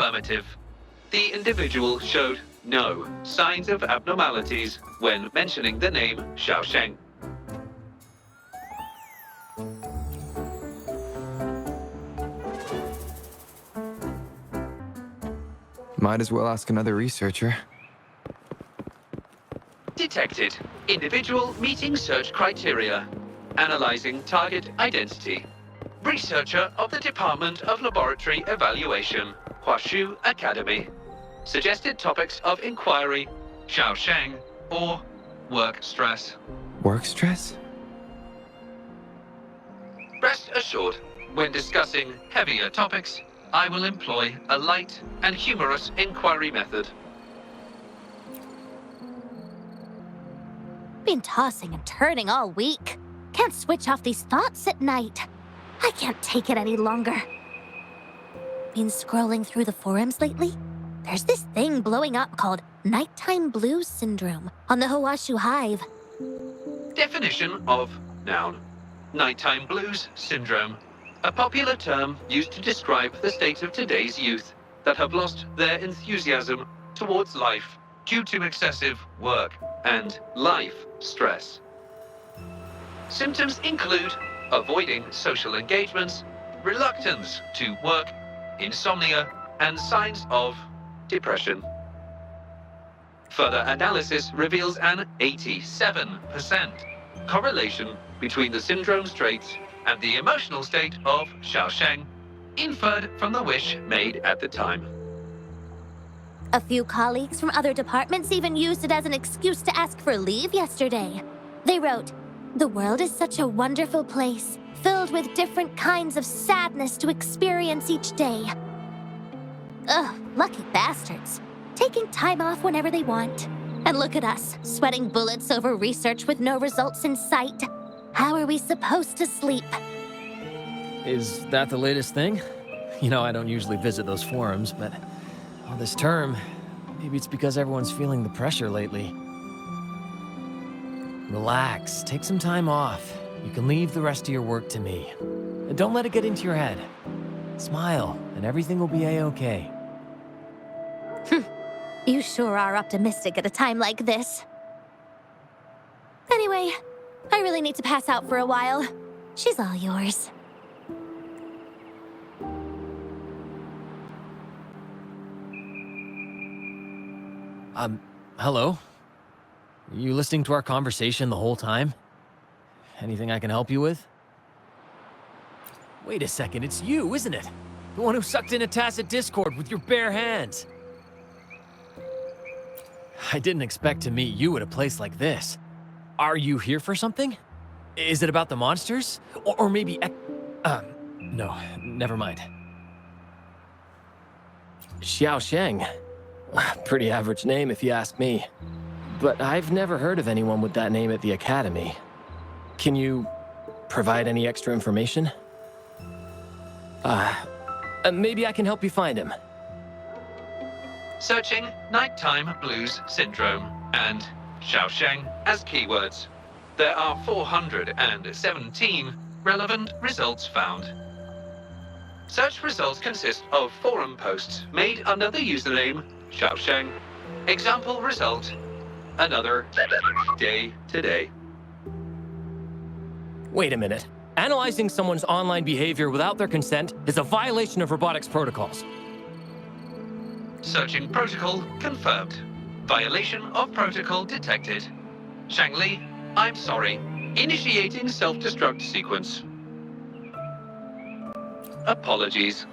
Affirmative. The individual showed no signs of abnormalities when mentioning the name Xiaosheng. Might as well ask another researcher. Detected. Individual meeting search criteria. Analyzing target identity. Researcher of the Department of Laboratory Evaluation, Huashu Academy. Suggested topics of inquiry, Xiaosheng, or work stress. Work stress? Rest assured, when discussing heavier topics, I will employ a light and humorous inquiry method. Been tossing and turning all week. Can't switch off these thoughts at night. I can't take it any longer. Been scrolling through the forums lately? There's this thing blowing up called Nighttime Blues Syndrome on the Huashu Hive. Definition of noun. Nighttime blues syndrome. A popular term used to describe the state of today's youth that have lost their enthusiasm towards life due to excessive work and life stress. Symptoms include avoiding social engagements, reluctance to work, insomnia, and signs of depression. Further analysis reveals an 87% correlation between the syndrome's traits and the emotional state of Xiaosheng, inferred from the wish made at the time. A few colleagues from other departments even used it as an excuse to ask for leave yesterday. They wrote, "The world is such a wonderful place, filled with different kinds of sadness to experience each day." Ugh, lucky bastards. Taking time off whenever they want. And look at us, sweating bullets over research with no results in sight. How are we supposed to sleep? Is that the latest thing? You know, I don't usually visit those forums, but all this term, maybe it's because everyone's feeling the pressure lately. Relax, take some time off. You can leave the rest of your work to me. And don't let it get into your head. Smile, and everything will be a-okay. You sure are optimistic at a time like this. Anyway, I really need to pass out for a while. She's all yours. Hello? You listening to our conversation the whole time? Anything I can help you with? Wait a second, it's you, isn't it? The one who sucked in a tacit discord with your bare hands. I didn't expect to meet you at a place like this. Are you here for something? Is it about the monsters? Or maybe... no, never mind. Xiaosheng. Pretty average name if you ask me. But I've never heard of anyone with that name at the Academy. Can you provide any extra information? Maybe I can help you find him. Searching Nighttime Blues Syndrome and Xiaosheng as keywords. There are 417 relevant results found. Search results consist of forum posts made under the username Xiaosheng. Example result, another day today. Wait a minute. Analyzing someone's online behavior without their consent is a violation of robotics protocols. Searching protocol confirmed. Violation of protocol detected. Shangli, I'm sorry. Initiating self-destruct sequence. Apologies.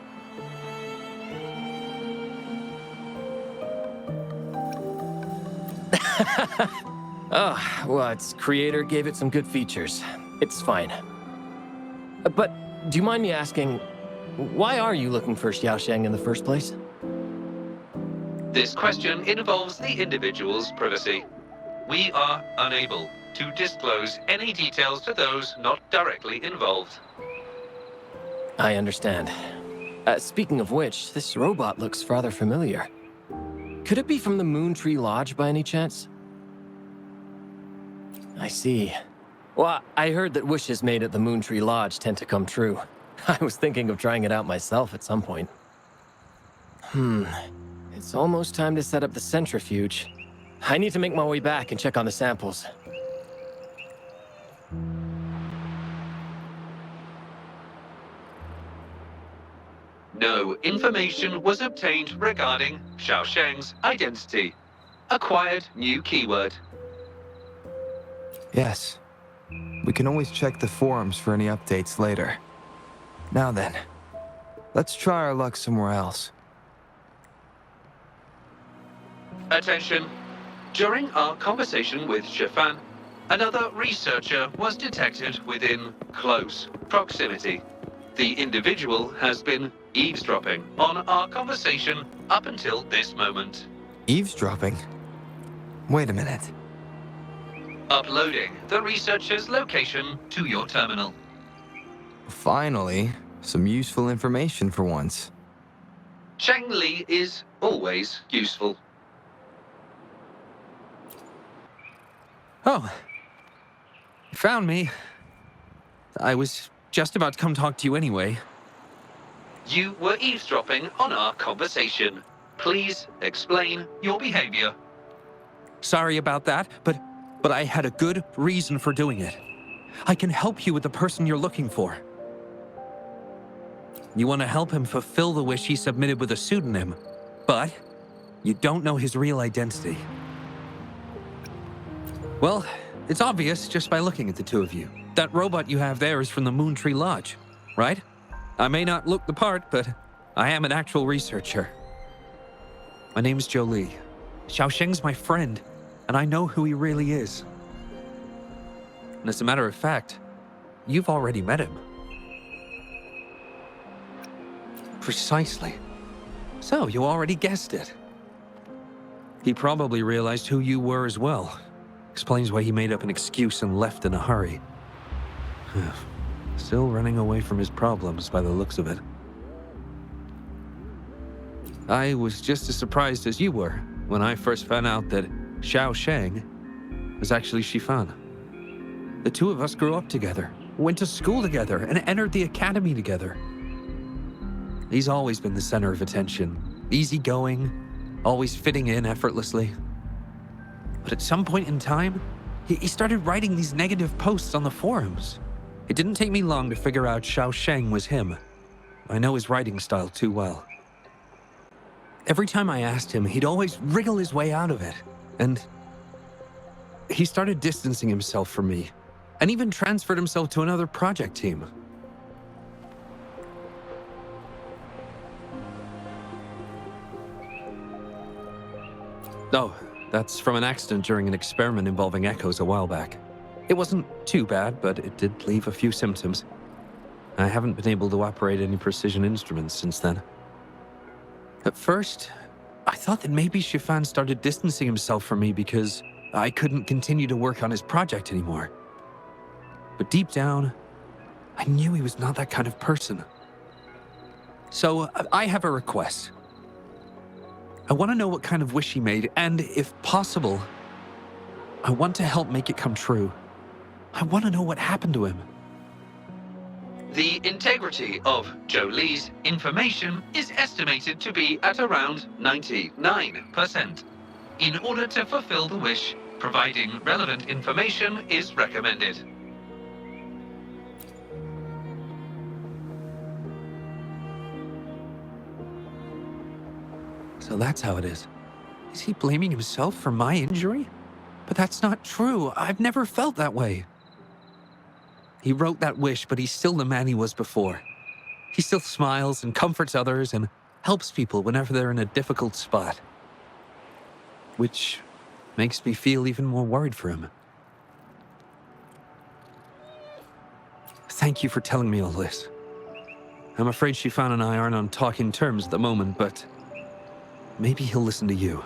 Oh, well, its creator gave it some good features. It's fine. But do you mind me asking, why are you looking for Xiaosheng in the first place? This question involves the individual's privacy. We are unable to disclose any details to those not directly involved. I understand. Speaking of which, this robot looks rather familiar. Could it be from the Moontree Lodge by any chance? I see. Well, I heard that wishes made at the Moontree Lodge tend to come true. I was thinking of trying it out myself at some point. It's almost time to set up the centrifuge. I need to make my way back and check on the samples. No information was obtained regarding Xiaosheng's identity. Acquired new keyword. Yes. We can always check the forums for any updates later. Now then, let's try our luck somewhere else. Attention. During our conversation with Shifan, another researcher was detected within close proximity. The individual has been eavesdropping on our conversation up until this moment. Eavesdropping? Wait a minute. Uploading the researcher's location to your terminal. Finally, some useful information for once. Cheng Li is always useful. Oh. You found me. I was just about to come talk to you anyway. You were eavesdropping on our conversation. Please explain your behavior. Sorry about that, but I had a good reason for doing it. I can help you with the person you're looking for. You want to help him fulfill the wish he submitted with a pseudonym, but you don't know his real identity. Well, it's obvious just by looking at the two of you. That robot you have there is from the Moontree Lodge, right? I may not look the part, but I am an actual researcher. My name's Jolie. Xiaosheng's my friend, and I know who he really is. And as a matter of fact, you've already met him. Precisely. So, you already guessed it. He probably realized who you were as well. Explains why he made up an excuse and left in a hurry. Still running away from his problems by the looks of it. I was just as surprised as you were when I first found out that Xiaosheng was actually Shifan. The two of us grew up together, went to school together, and entered the academy together. He's always been the center of attention, easygoing, always fitting in effortlessly. But at some point in time, he started writing these negative posts on the forums. It didn't take me long to figure out Xiaosheng was him. I know his writing style too well. Every time I asked him, he'd always wriggle his way out of it. And he started distancing himself from me, and even transferred himself to another project team. Oh, that's from an accident during an experiment involving echoes a while back. It wasn't too bad, but it did leave a few symptoms. I haven't been able to operate any precision instruments since then. At first, I thought that maybe Shifan started distancing himself from me because I couldn't continue to work on his project anymore. But deep down, I knew he was not that kind of person. So I have a request. I want to know what kind of wish he made, and if possible, I want to help make it come true. I want to know what happened to him. The integrity of Jolie's information is estimated to be at around 99%. In order to fulfill the wish, providing relevant information is recommended. So that's how it is. Is he blaming himself for my injury? But that's not true. I've never felt that way. He wrote that wish, but he's still the man he was before. He still smiles and comforts others and helps people whenever they're in a difficult spot. Which makes me feel even more worried for him. Thank you for telling me all this. I'm afraid Shifan and I aren't on talking terms at the moment, but maybe he'll listen to you.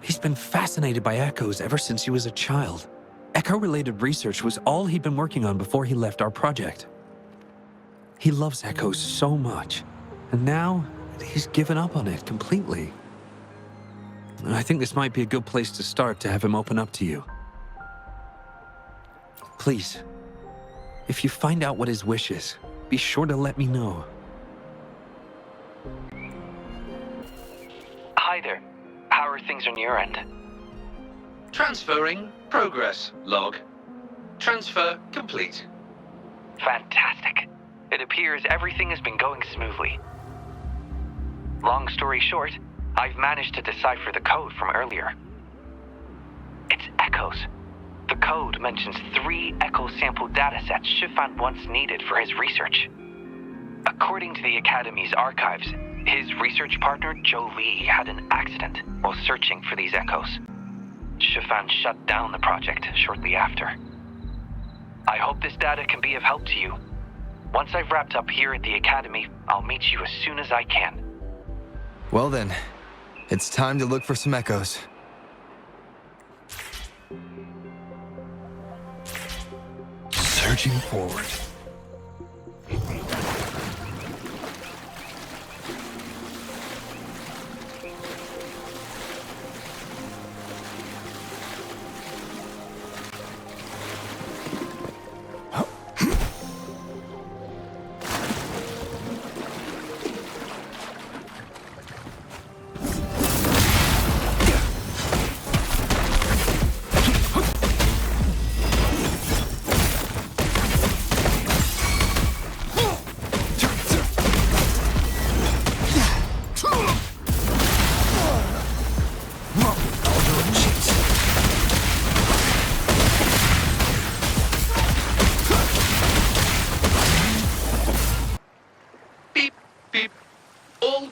He's been fascinated by echoes ever since he was a child. Echo-related research was all he'd been working on before he left our project. He loves echoes so much, and now he's given up on it completely. I think this might be a good place to start to have him open up to you. Please, if you find out what his wish is, be sure to let me know. Hi there. How are things on your end? Transferring progress log. Transfer complete. Fantastic. It appears everything has been going smoothly. Long story short, I've managed to decipher the code from earlier. It's echoes. The code mentions 3 echo sample datasets Chiffon once needed for his research. According to the Academy's archives, his research partner Joe Lee had an accident while searching for these echoes. Chiffon shut down the project shortly after. I hope this data can be of help to you. Once I've wrapped up here at the Academy, I'll meet you as soon as I can. Well then, it's time to look for some echoes. Surging forward.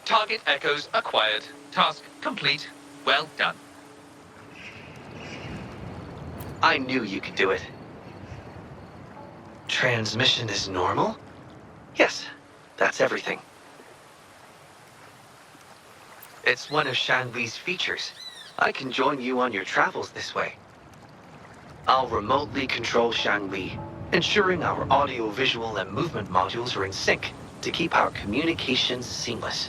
Target echoes acquired. Task complete. Well done. I knew you could do it. Transmission is normal? Yes, that's everything. It's one of Shanli's features. I can join you on your travels this way. I'll remotely control Shanli, ensuring our audio, visual, and movement modules are in sync to keep our communications seamless.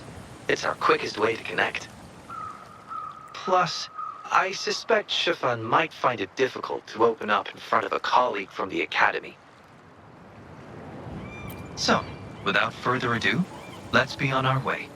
It's our quickest way to connect. Plus, I suspect Chiffon might find it difficult to open up in front of a colleague from the Academy. So, without further ado, let's be on our way.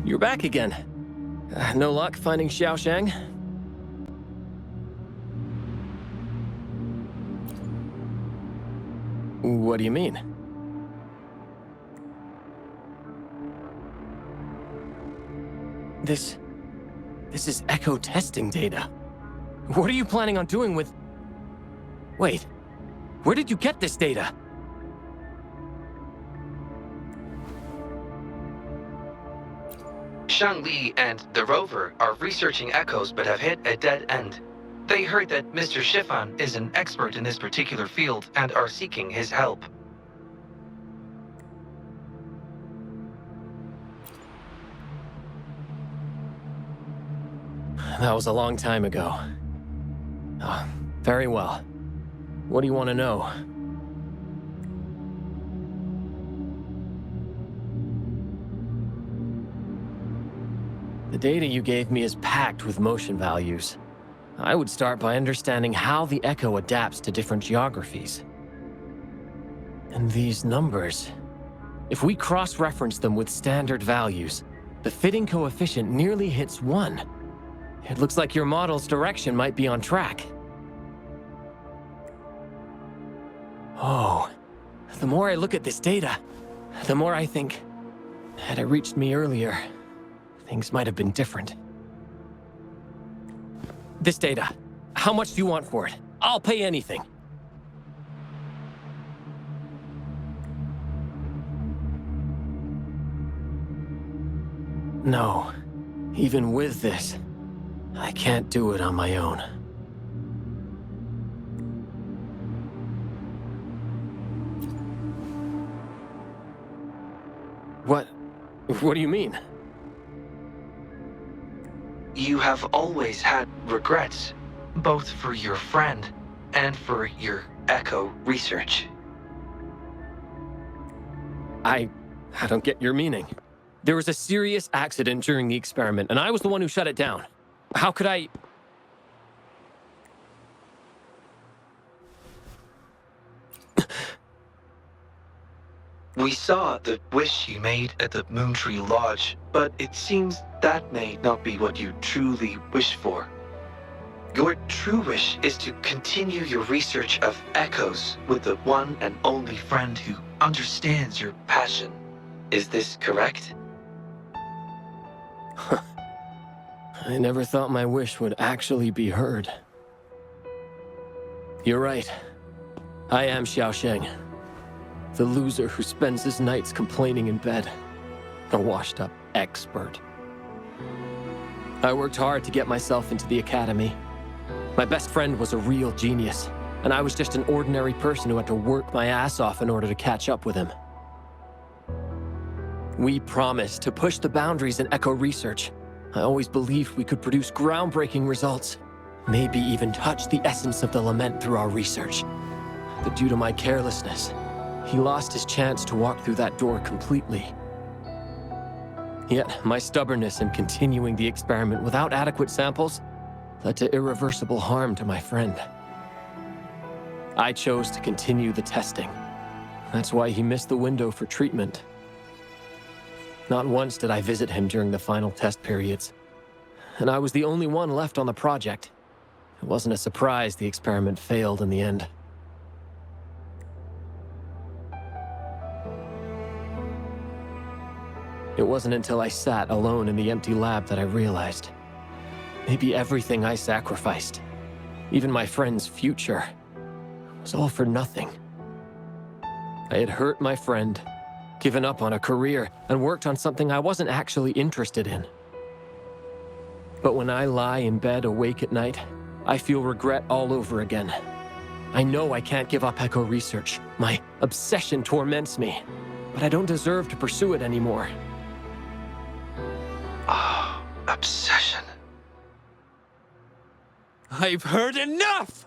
You're back again. No luck finding Xiaoshang? What do you mean? This is echo testing data. What are you planning on doing with... Wait, where did you get this data? Shangli and the rover are researching echoes but have hit a dead end. They heard that Mr. Chiffon is an expert in this particular field and are seeking his help. That was a long time ago. Very well. What do you want to know? The data you gave me is packed with motion values. I would start by understanding how the echo adapts to different geographies. And these numbers, if we cross-reference them with standard values, the fitting coefficient nearly hits 1. It looks like your model's direction might be on track. Oh, the more I look at this data, the more I think, had it reached me earlier, things might have been different. This data, how much do you want for it? I'll pay anything. No, even with this, I can't do it on my own. What do you mean? You have always had regrets, both for your friend and for your echo research. I don't get your meaning. There was a serious accident during the experiment, and I was the one who shut it down. How could I... We saw the wish you made at the Moontree Lodge, but it seems that may not be what you truly wish for. Your true wish is to continue your research of echoes with the one and only friend who understands your passion. Is this correct? I never thought my wish would actually be heard. You're right. I am Xiaosheng. The loser who spends his nights complaining in bed. A washed-up expert. I worked hard to get myself into the academy. My best friend was a real genius, and I was just an ordinary person who had to work my ass off in order to catch up with him. We promised to push the boundaries in echo research. I always believed we could produce groundbreaking results, maybe even touch the essence of the lament through our research. But due to my carelessness, he lost his chance to walk through that door completely. Yet, my stubbornness in continuing the experiment without adequate samples led to irreversible harm to my friend. I chose to continue the testing. That's why he missed the window for treatment. Not once did I visit him during the final test periods, and I was the only one left on the project. It wasn't a surprise the experiment failed in the end. It wasn't until I sat alone in the empty lab that I realized. Maybe everything I sacrificed, even my friend's future, was all for nothing. I had hurt my friend, given up on a career, and worked on something I wasn't actually interested in. But when I lie in bed awake at night, I feel regret all over again. I know I can't give up echo research. My obsession torments me, but I don't deserve to pursue it anymore. Ah, obsession. I've heard enough!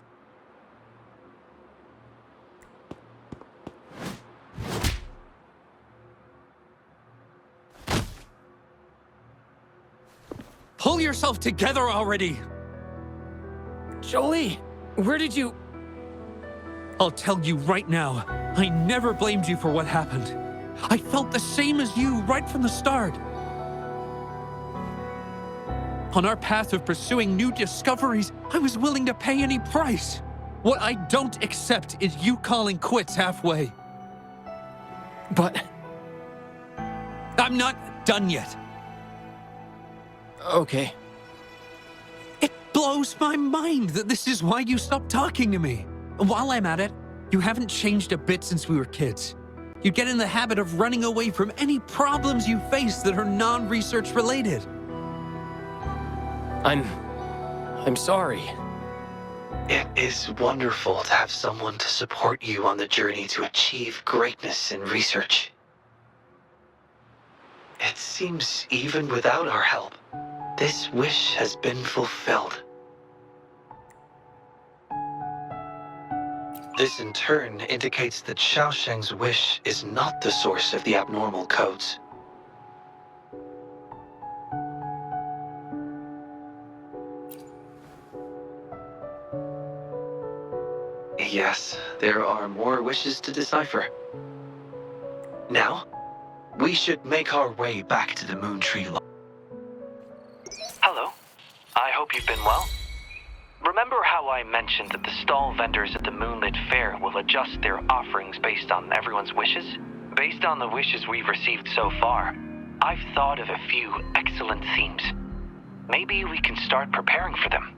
Pull yourself together already! Jolie, where did you... I'll tell you right now, I never blamed you for what happened. I felt the same as you right from the start. On our path of pursuing new discoveries, I was willing to pay any price. What I don't accept is you calling quits halfway. But... I'm not done yet. Okay. It blows my mind that this is why you stopped talking to me. While I'm at it, you haven't changed a bit since we were kids. You get in the habit of running away from any problems you face that are non-research related. I'm sorry. It is wonderful to have someone to support you on the journey to achieve greatness in research. It seems even without our help, this wish has been fulfilled. This in turn indicates that Xiaosheng's wish is not the source of the abnormal codes. Yes, there are more wishes to decipher. Now, we should make our way back to the Moon Tree Lodge. Hello. I hope you've been well. Remember how I mentioned that the stall vendors at the Moonlit Fair will adjust their offerings based on everyone's wishes? Based on the wishes we've received so far, I've thought of a few excellent themes. Maybe we can start preparing for them.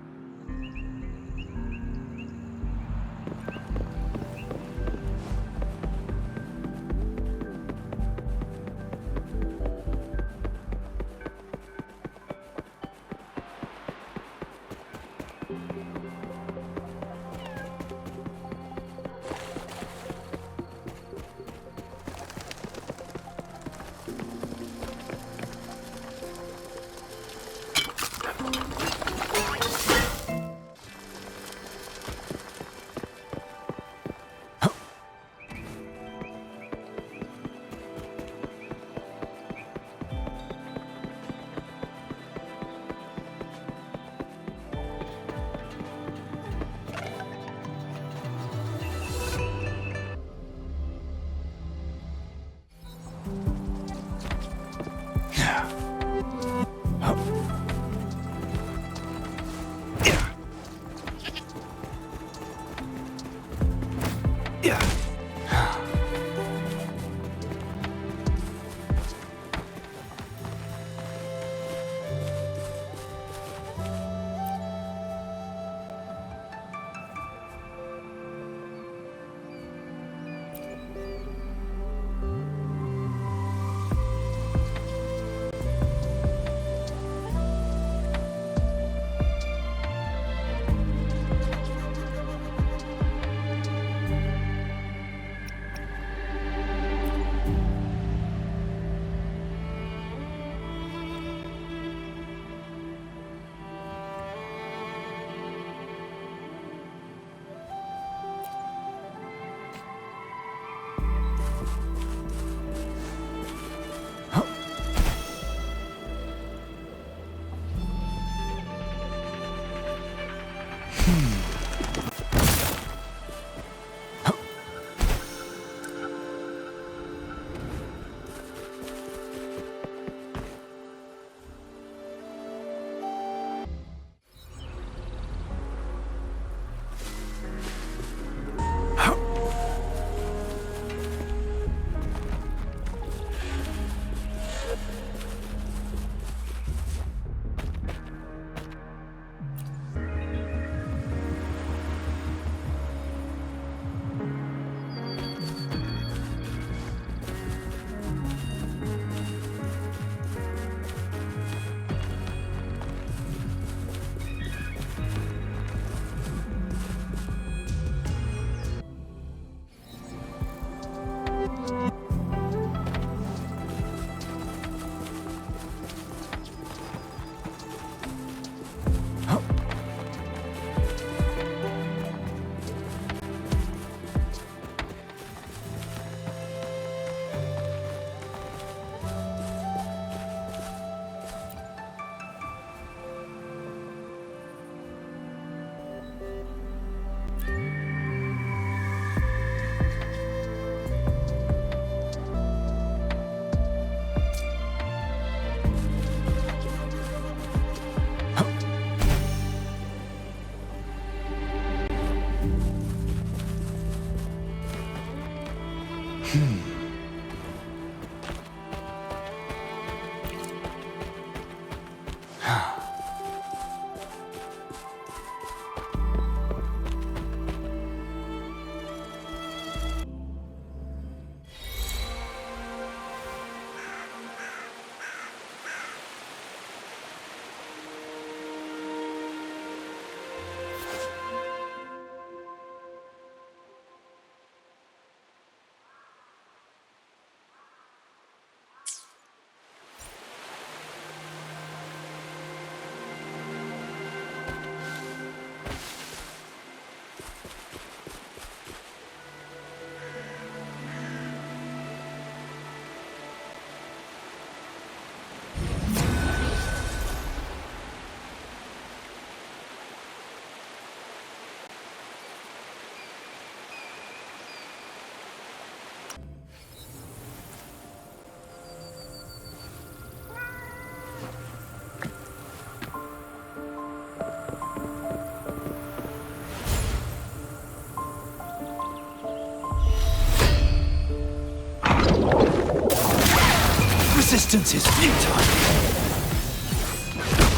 Resistance is futile.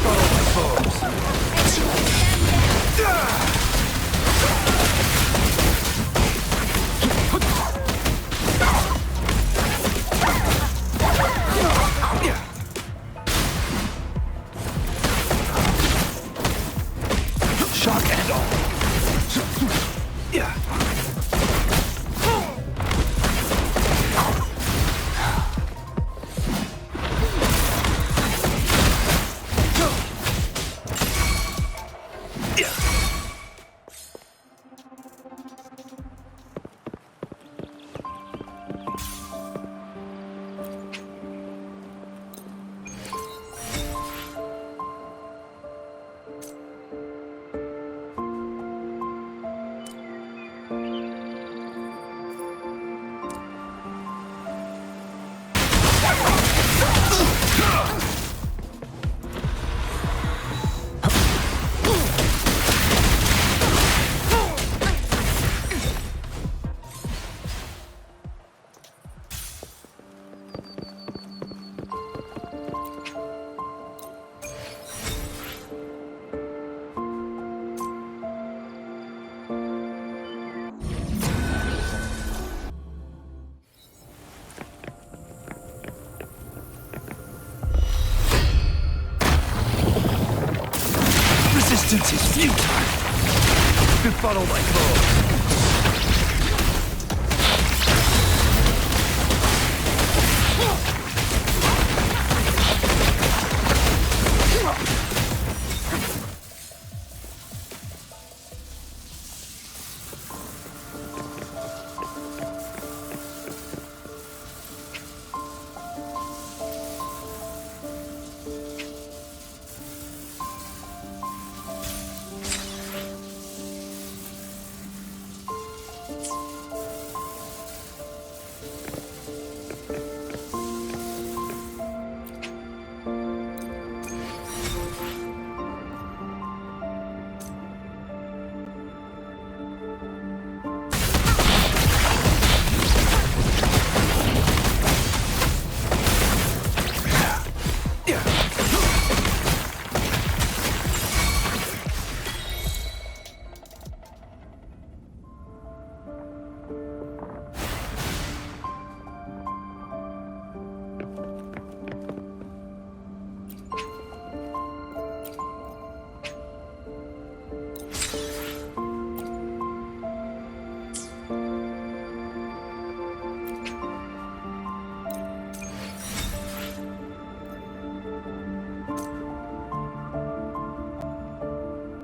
Follow my foes. Shock and all. Resistance is futile. Befuddle my foes.